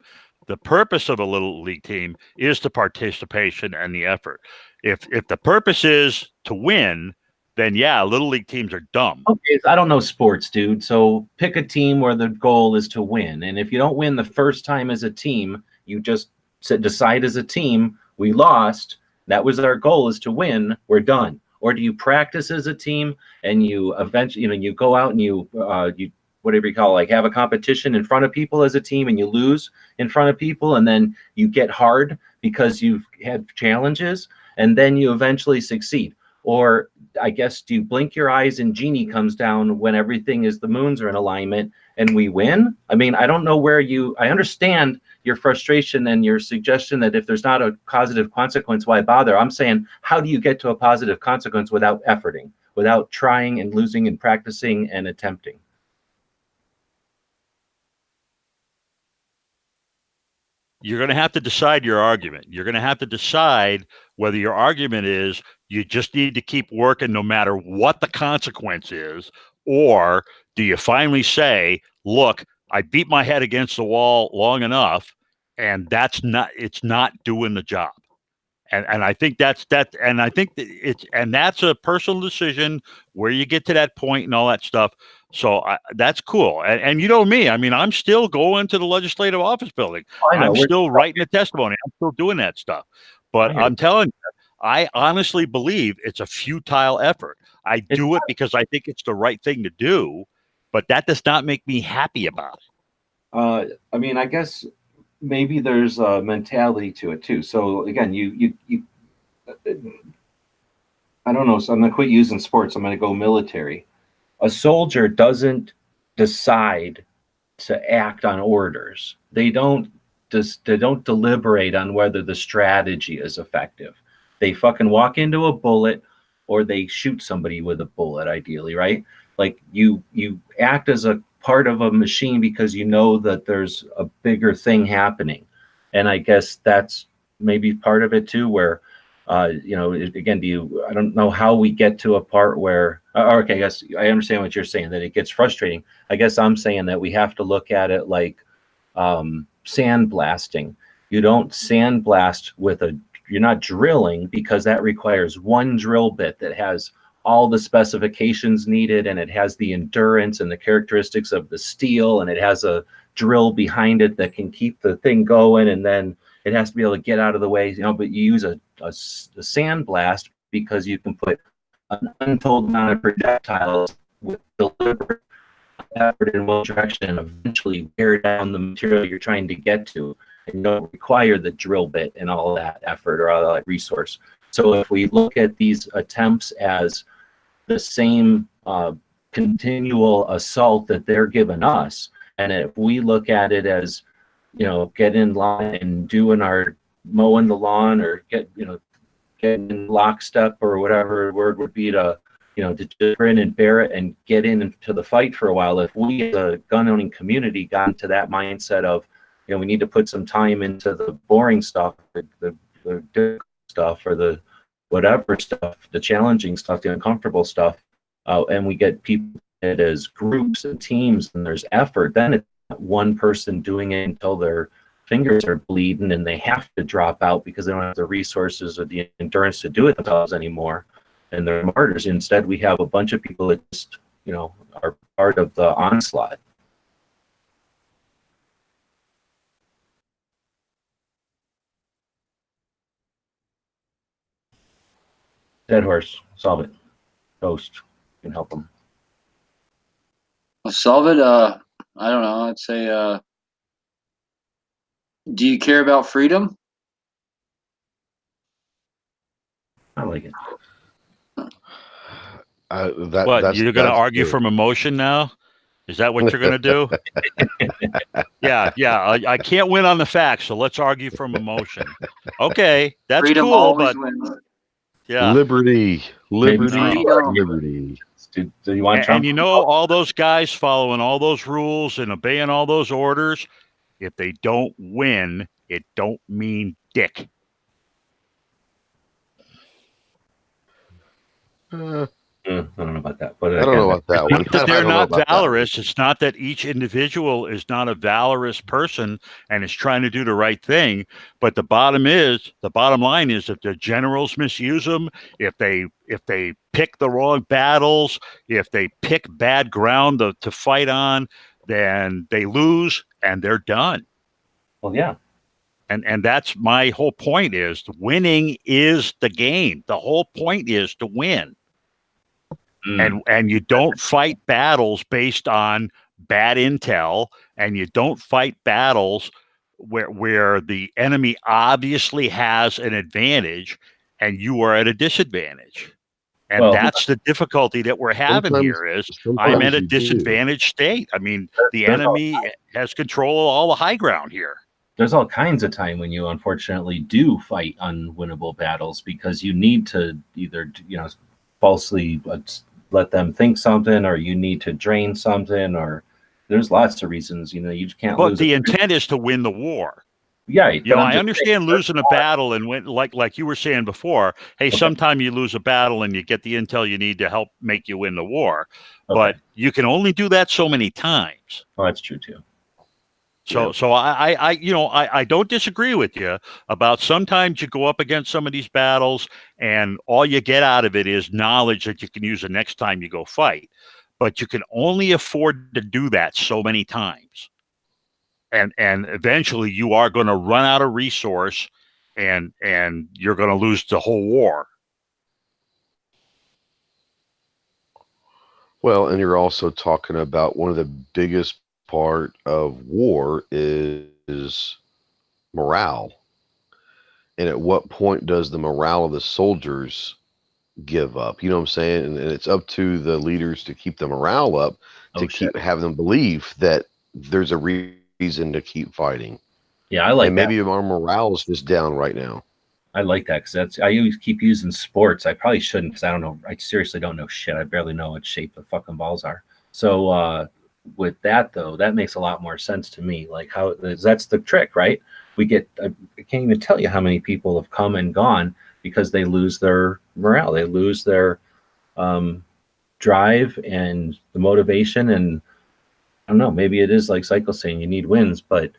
The purpose of a little league team is the participation and the effort. If the purpose is to win, then yeah, little league teams are dumb. Okay, I don't know sports, dude. So pick a team where the goal is to win. And if you don't win the first time as a team, you just decide as a team, we lost. That was our goal, is to win. We're done. Or do you practice as a team and you eventually, you go out and you whatever you call it, like have a competition in front of people as a team, and you lose in front of people, and then you get hard because you've had challenges, and then you eventually succeed? Or I guess, do you blink your eyes and Genie comes down when the moons are in alignment and we win? I mean, I don't know I understand your frustration and your suggestion that if there's not a positive consequence, why bother? I'm saying, how do you get to a positive consequence without efforting, without trying and losing and practicing and attempting? You're going to have to decide your argument. You're going to have to decide whether your argument is you just need to keep working no matter what the consequence is, or do you finally say, look, I beat my head against the wall long enough, and it's not doing the job. And I think that's a personal decision where you get to that point and all that stuff. So that's cool. And you know me, I mean, I'm still going to the legislative office building. I'm still writing a testimony. I'm still doing that stuff. But I'm telling you, I honestly believe it's a futile effort. I do it because I think it's the right thing to do, but that does not make me happy about it. I mean, I guess maybe there's a mentality to it too. So again, you I don't know. So I'm going to quit using sports. I'm going to go military. A soldier doesn't decide to act on orders. They don't deliberate on whether the strategy is effective. They fucking walk into a bullet, or they shoot somebody with a bullet, ideally, right? Like you act as a part of a machine because you know that there's a bigger thing happening. And I guess that's maybe part of it too, where again, I don't know how we get to a part where, okay, I guess I understand what you're saying, that it gets frustrating. I guess I'm saying that we have to look at it like sandblasting. You don't sandblast you're not drilling, because that requires one drill bit that has all the specifications needed, and it has the endurance and the characteristics of the steel, and it has a drill behind it that can keep the thing going, and then it has to be able to get out of the way, but you use a sandblast because you can put an untold amount of projectiles with deliberate effort in one direction and eventually wear down the material you're trying to get to. and you don't require the drill bit and all that effort or all that resource. So if we look at these attempts as the same continual assault that they're giving us, and if we look at it as, get in line and doing our mowing the lawn, or get in lockstep, or whatever word would be, to just grin and bear it and get into the fight for a while. If we as a gun owning community got into that mindset of, we need to put some time into the boring stuff, the difficult stuff, or the whatever stuff, the challenging stuff, the uncomfortable stuff, and we get people as groups and teams, and there's effort, then it's not one person doing it until their fingers are bleeding and they have to drop out because they don't have the resources or the endurance to do it themselves anymore, and they're martyrs. Instead, we have a bunch of people that just, are part of the onslaught. Dead horse, solve it. Ghost can help them. Well, solve it. I don't know. I'd say, do you care about freedom? I like it. What, you're going to argue from emotion now? Is that what you're going to do? Yeah. I can't win on the facts, so let's argue from emotion. Okay, that's Freedom cool, always but wins. yeah. Liberty. No. Do you want Trump? And all those guys following all those rules and obeying all those orders, if they don't win, it don't mean dick. I don't know about that, but I don't know about that one. Not that they're not valorous. It's not that each individual is not a valorous person and is trying to do the right thing. But the bottom line is, if the generals misuse them, if they pick the wrong battles, if they pick bad ground to fight on, then they lose and they're done. Well, yeah. And that's my whole point, is winning is the game. The whole point is to win. And you don't fight battles based on bad intel, and you don't fight battles where the enemy obviously has an advantage and you are at a disadvantage. And that's the difficulty that we're having here, is I'm at a disadvantaged state. I mean, the enemy has control of all the high ground here. There's all kinds of time when you unfortunately do fight unwinnable battles, because you need to either, falsely let them think something, or you need to drain something, or there's lots of reasons, you just can't lose. But the intent is to win the war. Yeah. I understand losing a battle, and when, like you were saying before, hey, sometime you lose a battle and you get the intel you need to help make you win the war. Okay. But you can only do that so many times. Oh, that's true too. So I don't disagree with you about sometimes you go up against some of these battles and all you get out of it is knowledge that you can use the next time you go fight. But you can only afford to do that so many times. And eventually you are going to run out of resource, and you're going to lose the whole war. Well, and you're also talking about one of the biggest part of war is morale. And at what point does the morale of the soldiers give up? You know what I'm saying? And it's up to the leaders to keep the morale up, to keep having them believe that there's a reason to keep fighting. Yeah, I like that. Maybe our morale is just down right now. I like that, because I always keep using sports. I probably shouldn't, because I don't know. I seriously don't know shit. I barely know what shape the fucking balls are. So with that, though, that makes a lot more sense to me. Like, that's the trick, right? I can't even tell you how many people have come and gone because they lose their morale. They lose their drive and the motivation. And I don't know, maybe it is like Cycle saying you need wins, but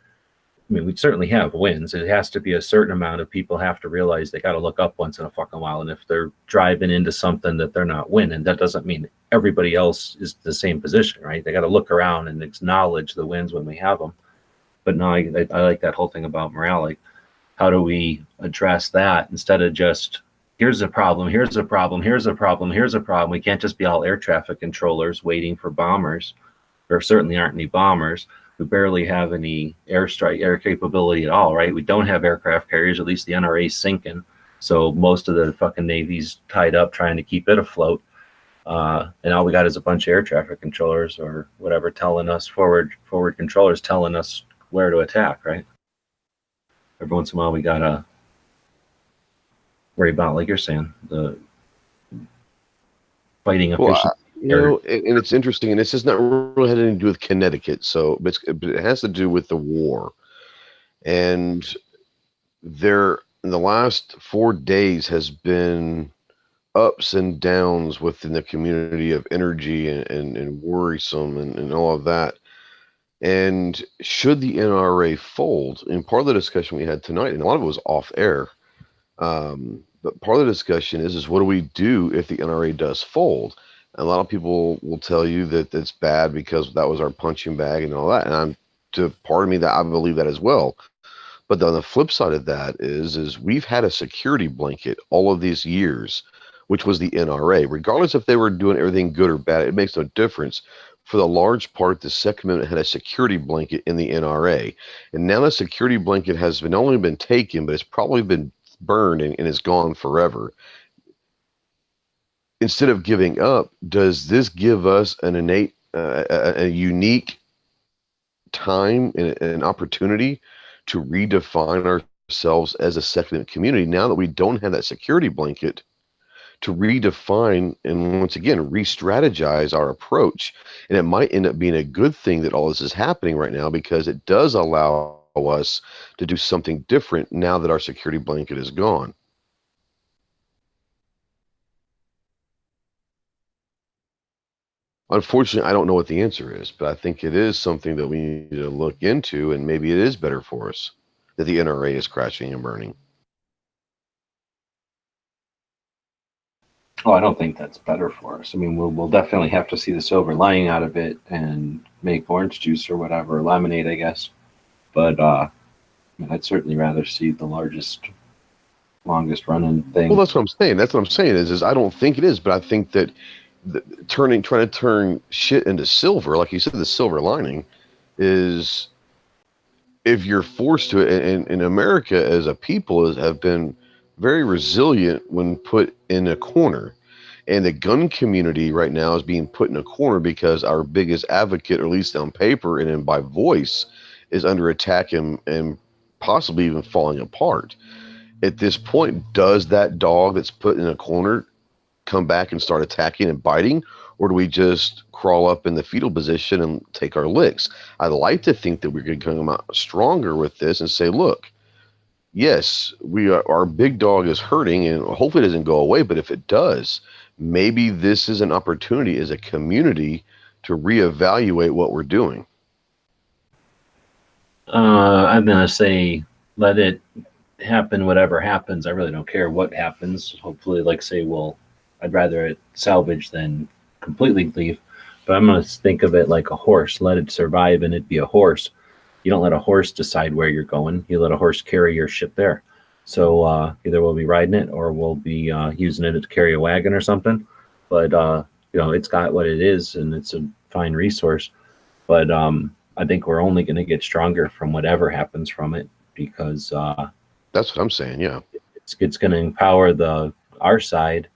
I mean, we certainly have wins. It has to be a certain amount of people have to realize they got to look up once in a fucking while. And if they're driving into something that they're not winning, that doesn't mean everybody else is the same position, right? They got to look around and acknowledge the wins when we have them. But no, I like that whole thing about morale. Like, how do we address that instead of just, here's a problem, here's a problem, here's a problem, here's a problem. We can't just be all air traffic controllers waiting for bombers. There certainly aren't any bombers. We barely have any air capability at all, right? We don't have aircraft carriers. At least the NRA's sinking, so most of the fucking Navy's tied up trying to keep it afloat. And all we got is a bunch of air traffic controllers or whatever telling us forward controllers telling us where to attack, right? Every once in a while we gotta worry about, like you're saying, the fighting efficiency. And it's interesting, and this is not really had anything to do with Connecticut, but it has to do with the war. And there, in the last 4 days, has been ups and downs within the community of energy and worrisome and all of that. And should the NRA fold, and part of the discussion we had tonight, and a lot of it was off air, but part of the discussion is what do we do if the NRA does fold? And a lot of people will tell you that it's bad because that was our punching bag and all that. And part of me that I believe that as well. But on the flip side of that is we've had a security blanket all of these years, which was the NRA. Regardless if they were doing everything good or bad, it makes no difference. For the large part, the Second Amendment had a security blanket in the NRA. And now the security blanket has not only been taken, but it's probably been burned and is gone forever. Instead of giving up, does this give us an innate, a unique time and an opportunity to redefine ourselves as a Second Amendment community now that we don't have that security blanket, to redefine and once again re-strategize our approach? And it might end up being a good thing that all this is happening right now, because it does allow us to do something different now that our security blanket is gone. Unfortunately, I don't know what the answer is, but I think it is something that we need to look into, and maybe it is better for us that the NRA is crashing and burning. Oh, I don't think that's better for us. I mean, we'll definitely have to see the silver lining out of it and make orange juice or whatever, lemonade, I guess. But I'd certainly rather see the longest running thing. Well, that's what I'm saying. That's what I'm saying is I don't think it is, but I think that trying to turn shit into silver, like you said, the silver lining is if you're forced to it. And in America as a people have been very resilient when put in a corner. And the gun community right now is being put in a corner because our biggest advocate, or at least on paper and by voice, is under attack and possibly even falling apart. At this point, does that dog that's put in a corner come back and start attacking and biting, or do we just crawl up in the fetal position and take our licks? I'd like to think that we're going to come out stronger with this and say, look, yes, our big dog is hurting, and hopefully it doesn't go away. But if it does, maybe this is an opportunity as a community to reevaluate what we're doing. I'm gonna say let it happen. Whatever happens, I really don't care what happens. Hopefully, like say, I'd rather it salvage than completely leave. But I'm gonna think of it like a horse. Let it survive, and it be a horse. You don't let a horse decide where you're going. You let a horse carry your shit there. So either we'll be riding it or we'll be using it to carry a wagon or something. But it's got what it is, and it's a fine resource. But I think we're only going to get stronger from whatever happens from it, because that's what I'm saying. Yeah, it's going to empower our side,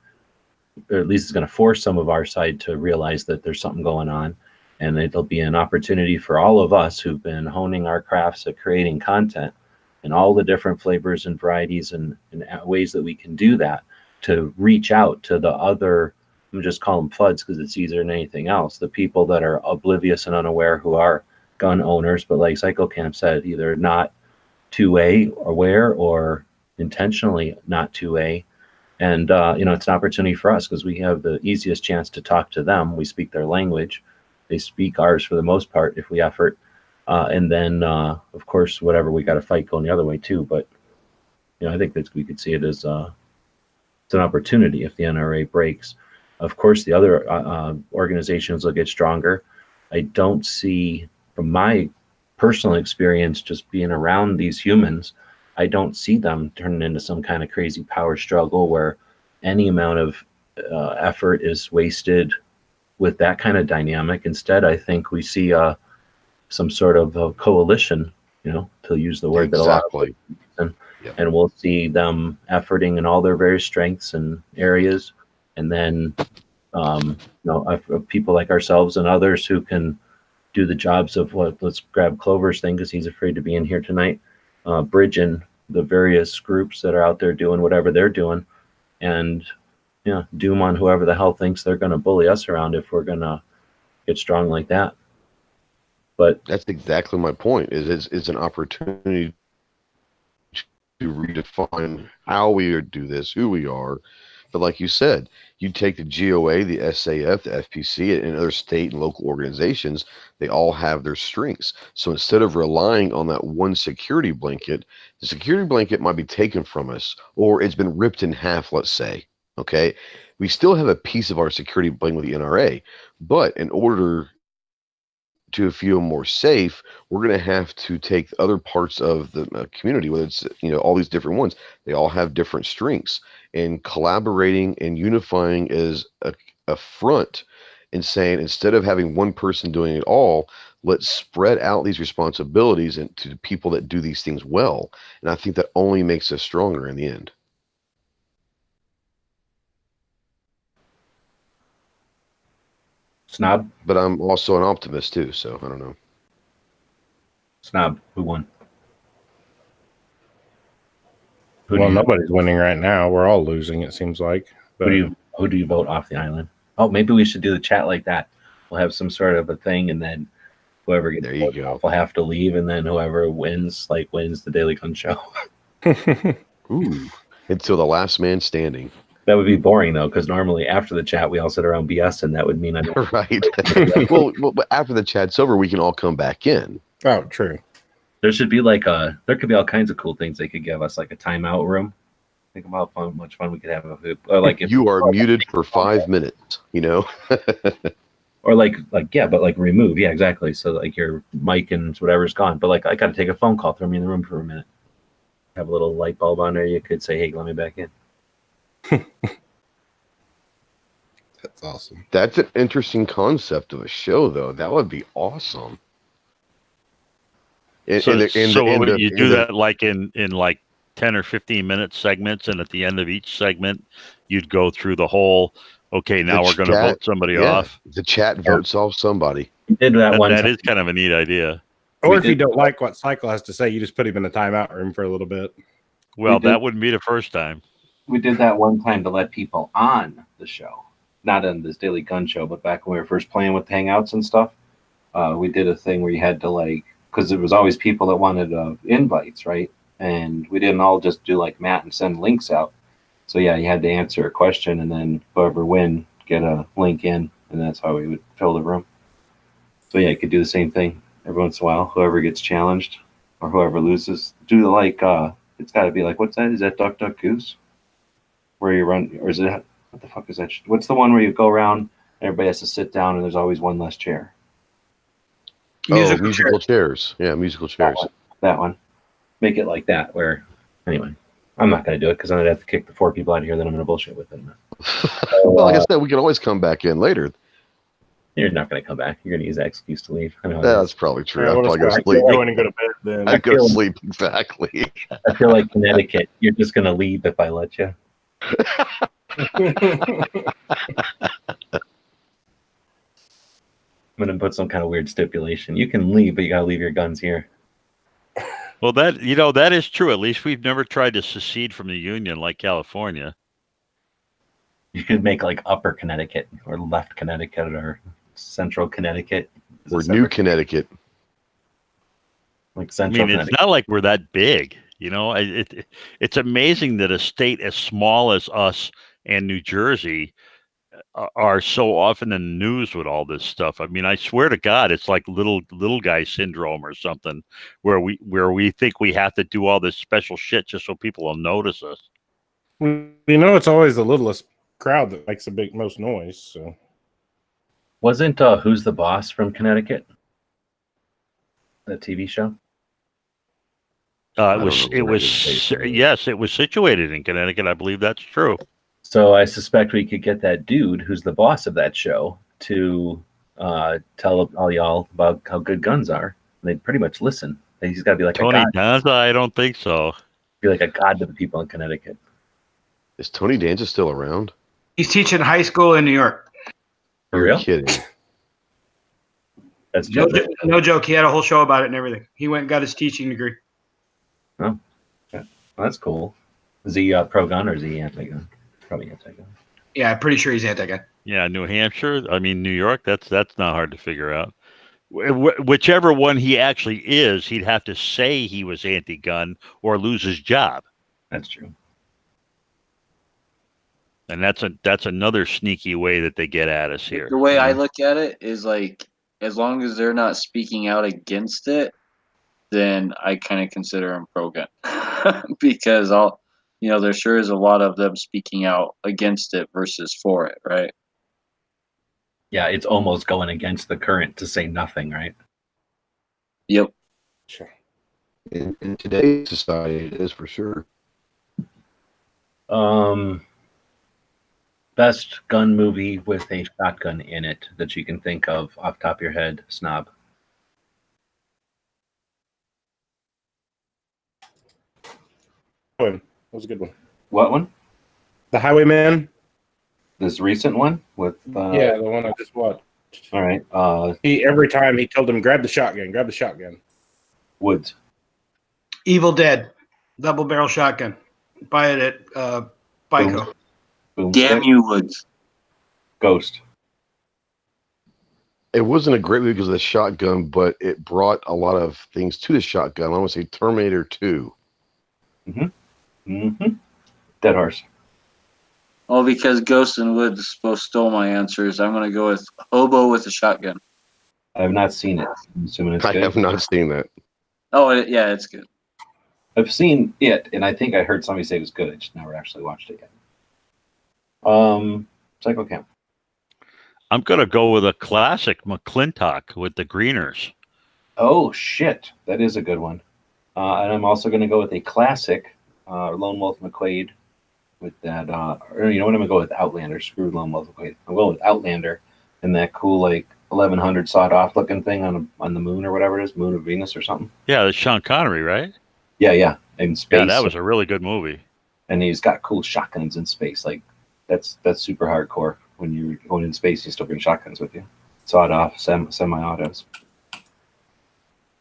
or at least it's going to force some of our side to realize that there's something going on. And it'll be an opportunity for all of us who've been honing our crafts at creating content and all the different flavors and varieties and ways that we can do that, to reach out to the other, I'm just call them FUDs because it's easier than anything else, the people that are oblivious and unaware, who are gun owners, but like Psycho Camp said, either not 2A aware or intentionally not 2A. And, it's an opportunity for us because we have the easiest chance to talk to them. We speak their language. They speak ours for the most part if we effort. And then, of course, whatever, we got a fight going the other way too. But, I think that we could see it as it's an opportunity if the NRA breaks. Of course, the other organizations will get stronger. I don't see, from my personal experience, just being around these humans, I don't see them turning into some kind of crazy power struggle where any amount of effort is wasted with that kind of dynamic. Instead, I think we see a some sort of a coalition, to use the word that a lot of Exactly. and we'll see them efforting in all their various strengths and areas, and then people like ourselves and others who can do the jobs of let's grab Clover's thing because he's afraid to be in here tonight, bridging the various groups that are out there doing whatever they're doing, and doom on whoever the hell thinks they're going to bully us around if we're going to get strong like that. But that's exactly my point. It's an opportunity to redefine how we do this, who we are. But like you said, you take the GOA, the SAF, the FPC, and other state and local organizations, they all have their strengths. So instead of relying on that one security blanket, the security blanket might be taken from us, or it's been ripped in half, let's say. Okay. We still have a piece of our security blanket with the NRA, but in order to feel more safe, we're going to have to take other parts of the community, whether it's all these different ones. They all have different strengths, and collaborating and unifying is a front, and saying instead of having one person doing it all, let's spread out these responsibilities to the people that do these things well. And I think that only makes us stronger in the end. Snob? But I'm also an optimist too, so I don't know. Snob, who won? Well, nobody's winning right now. We're all losing, it seems like. But Who do you vote off the island? Oh, maybe we should do the chat like that. We'll have some sort of a thing, and then whoever gets there you go off will have to leave, and then whoever wins the Daily Gun Show. Ooh, until the last man standing. That would be boring though, because normally after the chat we all sit around BS, and that would mean I don't. Right. well, after the chat's over, we can all come back in. Oh, true. There should be there could be all kinds of cool things they could give us, like a timeout room. Think about how much fun we could have or like if you are muted for 5 minutes, or but remove, yeah, exactly. So like your mic and whatever's gone, but like I got to take a phone call, throw me in the room for a minute. Have a little light bulb on there. You could say, "Hey, let me back in." That's awesome. That's an interesting concept of a show, though. That would be awesome. So would you do that like in like 10 or 15 minute segments, and at the end of each segment, you'd go through the whole. Okay, now we're going to vote somebody off. The chat votes off somebody. We did that one. That is kind of a neat idea. Or if you don't like what Cycle has to say, you just put him in the timeout room for a little bit. Well, that wouldn't be the first time. We did that one time to let people on the show, not on this Daily Gun Show, but back when we were first playing with Hangouts and stuff. We did a thing where you had to because it was always people that wanted invites, right? And we didn't all just do like Matt and send links out. So yeah, you had to answer a question, and then whoever win get a link in, and that's how we would fill the room. So yeah, you could do the same thing every once in a while. Whoever gets challenged or whoever loses, do it's got to be like, what's that? Is that Duck Duck Goose? Where you run, or is it, what the fuck is that? What's the one where you go around, everybody has to sit down, and there's always one less chair? Musical chairs. Yeah, musical chairs. That one. Make it like that, anyway, I'm not going to do it because I'm going to have to kick the 4 people out of here that I'm going to bullshit with them. Well, like I said, we can always come back in later. You're not going to come back. You're going to use that excuse to leave. I know that's probably true. I'll probably go to sleep. Go in and go to bed then. I'd go to sleep, exactly. I feel like Connecticut. You're just going to leave if I let you. I'm going to put some kind of weird stipulation. You can leave, but you got to leave your guns here. Well, that is true. At least we've never tried to secede from the Union like California. You could make like Upper Connecticut or Left Connecticut or Central Connecticut. Or New Connecticut. Like Central Connecticut. It's not like we're that big. It's amazing that a state as small as us and New Jersey are so often in the news with all this stuff. I mean, I swear to God, it's like little guy syndrome or something, where we think we have to do all this special shit just so people will notice us. It's always the littlest crowd that makes the most noise. So, wasn't Who's the Boss from Connecticut? That TV show. It was situated in Connecticut. I believe that's true. So I suspect we could get that dude who's the boss of that show to tell all y'all about how good guns are. And they pretty much listen. He's got to be like Tony a god. Danza, I don't think so. Be like a god to the people in Connecticut. Is Tony Danza still around? He's teaching high school in New York. For You're real? kidding. That's No, true. no joke. He had a whole show about it and everything. He went and got his teaching degree. Oh, okay. Well, that's cool. Is he pro gun or is he anti gun? Probably anti gun. Yeah, I'm pretty sure he's anti-gun. Yeah, New Hampshire. I mean, New York. That's not hard to figure out. Whichever one he actually is, he'd have to say he was anti-gun or lose his job, That's true. and that's another sneaky way that they get at us here. The way I look at it is like, as long as they're not speaking out against it, then I kind of consider them pro-gun because there sure is a lot of them speaking out against it versus for it, right? Yeah, it's almost going against the current to say nothing, right? Yep. Sure. In today's society, it is for sure. Best gun movie with a shotgun in it that you can think of off the top of your head, Snob. That was a good one. What one? The Highwayman. This recent one with Yeah, the one I just watched. All right. Every time he told him, grab the shotgun. Woods. Evil Dead, double barrel shotgun. Buy it at Bico. Boom. Damn you, Woods. Ghost. It wasn't a great movie because of the shotgun, but it brought a lot of things to the shotgun. I want to say Terminator 2. Dead Horse. Oh, because Ghost and Woods both stole my answers, I'm going to go with Hobo with a Shotgun. I have not seen it. I'm assuming it's I good. have not seen that. Oh, yeah, it's good. I've seen it, and I think I heard somebody say it was good. I just never actually watched it yet. Psycho Camp. I'm gonna go with a classic McClintock with the Greeners. Oh shit, that is a good one. And I'm also going to go with a classic, Lone Wolf McQuade, with that. Or you know what? I'm going to go with Outlander. Screw Lone Wolf McQuade. I'm going with Outlander, and that cool 1100 sawed off looking thing on the moon or whatever it is, moon of Venus or something. Yeah, that's Sean Connery, right? Yeah, in space. Yeah, that was a really good movie. And he's got cool shotguns in space. That's super hardcore. When you're going in space, you still bring shotguns with you. Sawed off, semi-autos.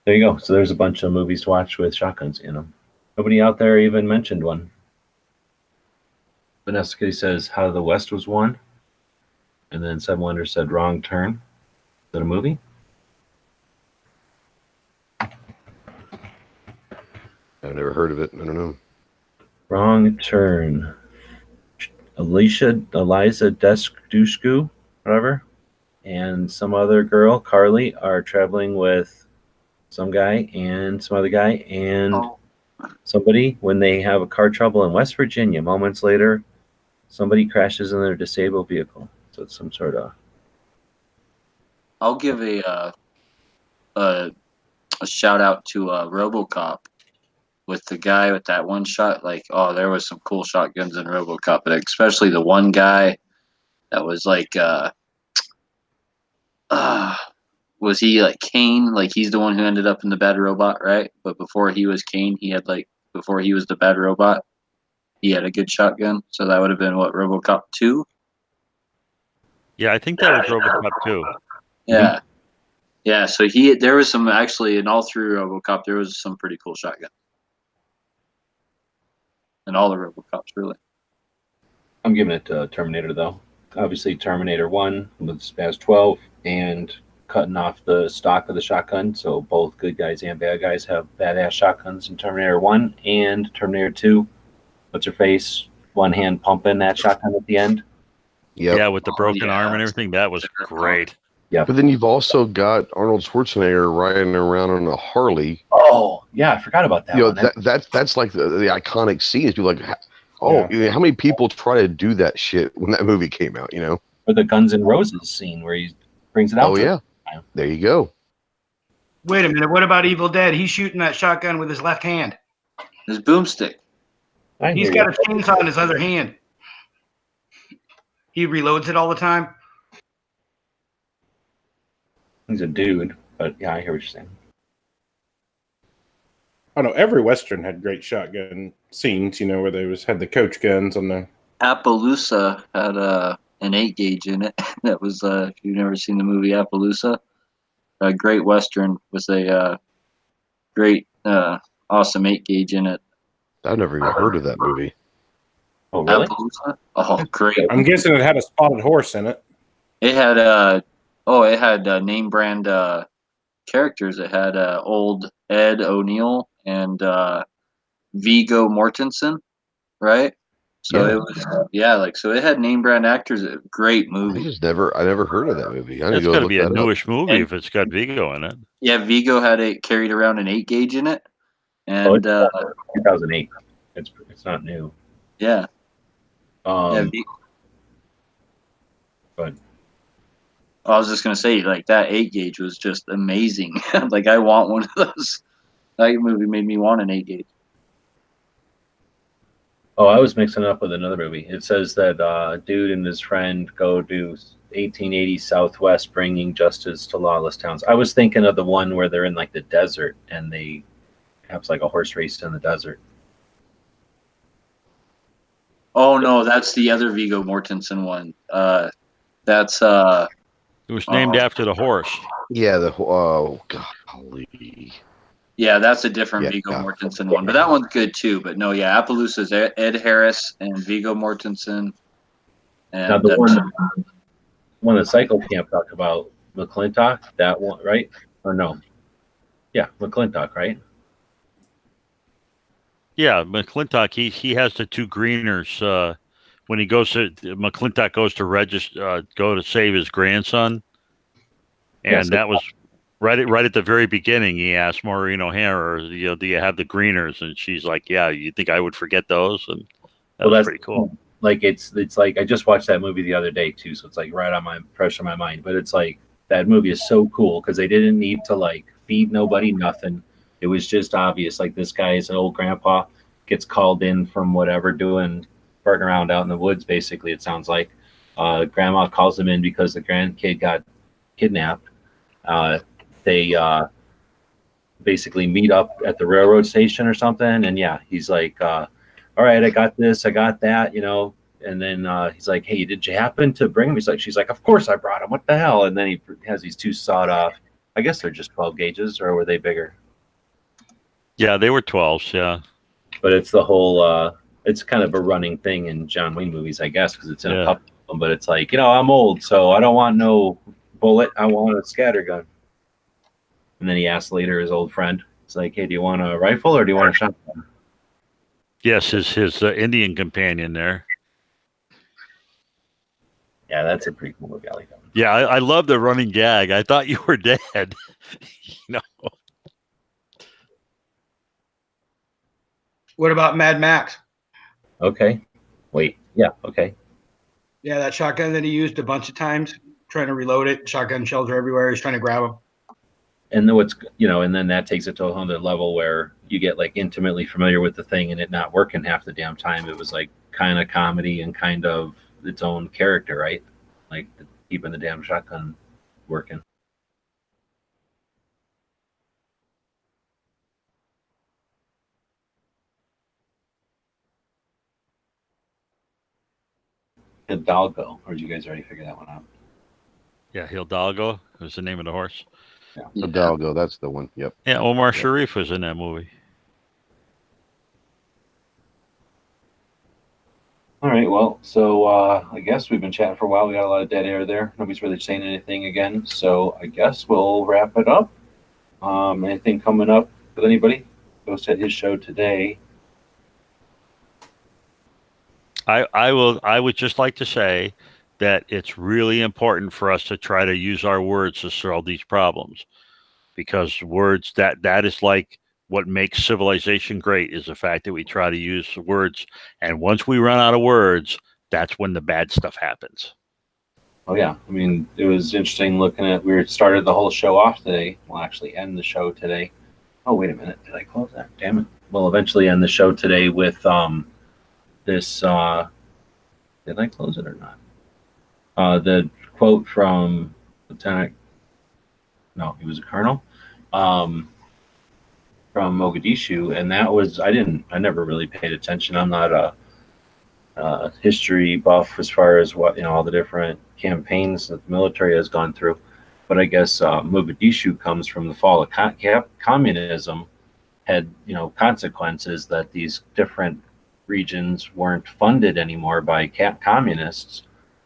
There you go. So there's a bunch of movies to watch with shotguns in them. Nobody out there even mentioned one. Vanessa Kitty says How the West was won. And then Seven Wonders said Wrong Turn. Is that a movie? I've never heard of it. I don't know. Wrong Turn. Eliza Dushku, whatever, and some other girl, Carly, are traveling with some guy and some other guy and somebody when they have a car trouble in West Virginia. Moments later, somebody crashes in their disabled vehicle. So it's some sort of... I'll give a shout out to RoboCop with the guy with that one shot. There was some cool shotguns in RoboCop, but especially the one guy that was was he like Kane? Like he's the one who ended up in the Bad Robot, right? But before he was Kane, he had before he was the Bad Robot, he had a good shotgun. So that would have been what, RoboCop 2? Yeah, I think that was RoboCop 2. Yeah. Yeah, so there was some actually in all through RoboCop, there was some pretty cool shotgun. And all the RoboCops, really. I'm giving it to Terminator, though. Obviously, Terminator 1 with Spaz 12 and cutting off the stock of the shotgun. So both good guys and bad guys have badass shotguns in Terminator 1 and Terminator 2. What's her face? One hand pumping that shotgun at the end. Yep. Yeah, with the broken arm and everything. That was great. Yeah. But then you've also got Arnold Schwarzenegger riding around on a Harley. Oh, yeah, I forgot about that. You know, one. that's like the iconic scene. People how many people try to do that shit when that movie came out? Or the Guns N' Roses scene where he brings it out. Oh yeah, there you go. Wait a minute. What about Evil Dead? He's shooting that shotgun with his left hand. His boomstick. He's got a chainsaw in his other hand. He reloads it all the time. He's a dude, but yeah, I hear what you're saying. I know every Western had great shotgun scenes, you know, where they had the coach guns on the. Appaloosa had an 8 gauge in it. That was if you've never seen the movie Appaloosa, a great Western with a great awesome 8 gauge in it. I've never even heard of that movie. Oh, really? Appaloosa? Oh, great. I'm guessing it had a spotted horse in it. It had name brand characters. It had old Ed O'Neill and Viggo Mortensen, right? So Yeah. it was so it had name brand actors. Great I movie. never heard of that movie. I need to It's go got to look be a that up. newish movie And- if it's got Vigo in it. Yeah, Vigo had it carried around an 8 gauge in it, Oh, and it's 2008. It's not new. yeah, Um, Vi- but I was just gonna say, like, that 8 gauge was just amazing. Like, I want one of those. That movie made me want an 8 gauge. oh, I was mixing it up with another movie. It says that dude and his friend go to 1880 Southwest, bringing justice to lawless towns. I was thinking of the one where they're in like the desert and they have like a horse race in the desert. Oh no, that's the other Viggo Mortensen one. That's It was named after the horse. Yeah, golly. yeah, that's a different Yeah. Viggo Mortensen one, but that one's good too. But no, yeah, Appaloosa's Ed Harris and Viggo Mortensen, Now and the one the Cycle Camp talked about McClintock, that one, right? Or no? Yeah, McClintock, right? Yeah, McClintock. He has the two greeners. When he goes to McClintock goes to register, go to save his grandson, and Yes. that was right at the very beginning. He asked Maureen O'Hara, do you have the greeners? And she's like, yeah. You think I would forget those? And that was pretty cool. Like it's like I just watched that movie the other day too, so it's like right on my fresh on my mind. But it's like that movie is so cool because they didn't need to like feed nobody nothing. It was just obvious. Like this guy is an old grandpa, gets called in from whatever doing farting around out in the woods. Basically, it sounds like grandma calls him in because the grandkid got kidnapped. They basically meet up at the railroad station or something, and yeah, he's like, all right, I got this, I got that, you know. And then he's like, hey, did you happen to bring him? She's like, of course I brought him. What the hell? And then he has these two sawed off. I guess they're just 12 gauges, or were they bigger? Yeah, they were 12s. Yeah, But it's the whole. It's kind of a running thing in John Wayne movies, I guess, because it's in a couple of them. But it's like, you know, I'm old, so I don't want no bullet. I want a scatter gun. And then he asks later his old friend, it's like, hey, do you want a rifle or do you want a shotgun? yes, his Indian companion there. Yeah, that's a pretty cool movie. I like that one. Yeah, I love the running gag. I thought you were dead. No. What about Mad Max? Okay. Wait. Yeah. Okay. Yeah, that shotgun that he used a bunch of times, trying to reload it. Shotgun shells are everywhere. He's trying to grab them. And then and then that takes it to a whole other level where you get like intimately familiar with the thing and it not working half the damn time. It was like kind of comedy and kind of its own character, right? Like keeping the damn shotgun working. Hidalgo, or did you guys already figure that one out? Yeah, Hidalgo was the name of the horse. yeah. Hidalgo, that's the one. Yep. Yeah, Omar Sharif was in that movie. All right, well, so I guess we've been chatting for a while. We got a lot of dead air there. Nobody's really saying anything again, so I guess we'll wrap it up. Anything coming up with anybody? Ghost had his show today. I would just like to say that it's really important for us to try to use our words to solve these problems, because words that is like what makes civilization great, is the fact that we try to use words, and once we run out of words, that's when the bad stuff happens. Oh yeah, I mean, it was interesting looking at. We started the whole show off today. We'll actually end the show today. Oh wait a minute, did I close that? Damn it. We'll eventually end the show today with this. Did I close it or not? The quote from Lieutenant no, he was a colonel from Mogadishu, and that was I never really paid attention. I'm not a history buff as far as what all the different campaigns that the military has gone through, but I guess Mogadishu comes from the fall of communism. Had consequences that these different regions weren't funded anymore by communists,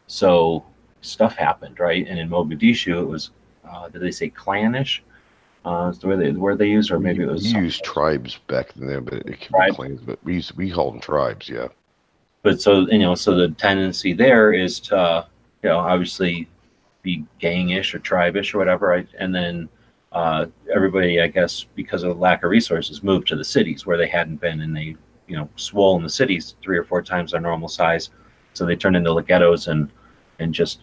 so stuff happened, right? And in Mogadishu, it was did they say clannish? Is the word they used, or maybe it was we used tribes back then, but it could Tribes. be clans. But we called them tribes. Yeah. But so so the tendency there is to obviously be gangish or tribish or whatever, right? And then everybody, I guess, because of lack of resources, moved to the cities where they hadn't been, and they swole in the cities 3 or 4 times their normal size, so they turned into ghettos and just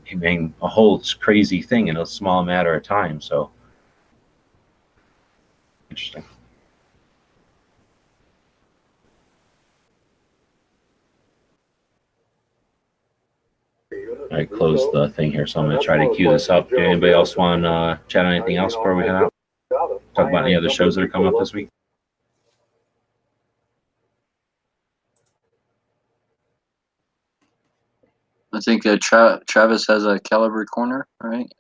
became a whole crazy thing in a small matter of time. So interesting. I closed the thing here, so I'm going to try to queue this up. Do anybody else want to chat on anything else before we head out? Talk about any other shows that are coming up this week? I think Travis has a Caliber Corner, right?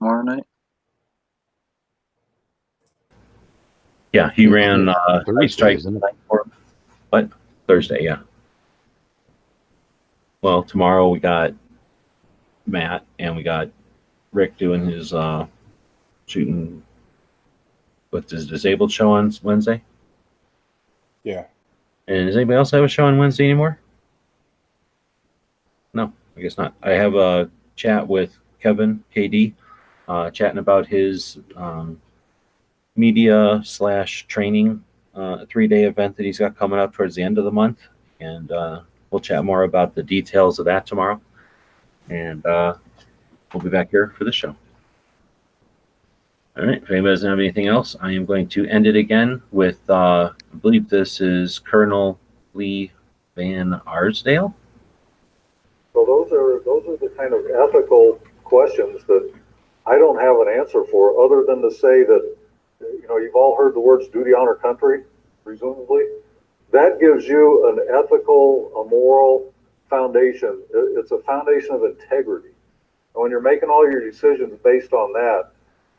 Tomorrow night. Yeah, he ran Thursday, strike isn't it? What? Thursday, yeah. Well, tomorrow we got Matt and we got Rick doing his shooting with his disabled show on Wednesday. Yeah. And does anybody else have a show on Wednesday anymore? No, I guess not. I have a chat with Kevin KD, chatting about his media / training 3-day event that he's got coming up towards the end of the month, and we'll chat more about the details of that tomorrow. And we'll be back here for this show. All right. If anybody doesn't have anything else, I am going to end it again with I believe this is Colonel Lee Van Arsdale. So those are the kind of ethical questions that I don't have an answer for, other than to say that you've all heard the words duty, honor, country, presumably. That gives you an ethical, a moral foundation. It's a foundation of integrity. And when you're making all your decisions based on that,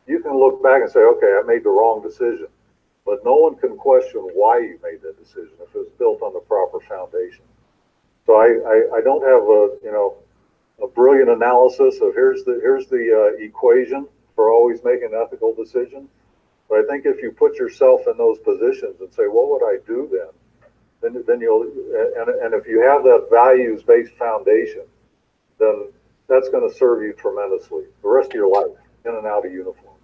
you can look back and say, okay, I made the wrong decision. But no one can question why you made that decision if it's built on the proper foundation. So I don't have a brilliant analysis of here's the equation for always making ethical decisions. But I think if you put yourself in those positions and say, what would I do then you'll, and if you have that values-based foundation, then that's going to serve you tremendously the rest of your life in and out of uniform.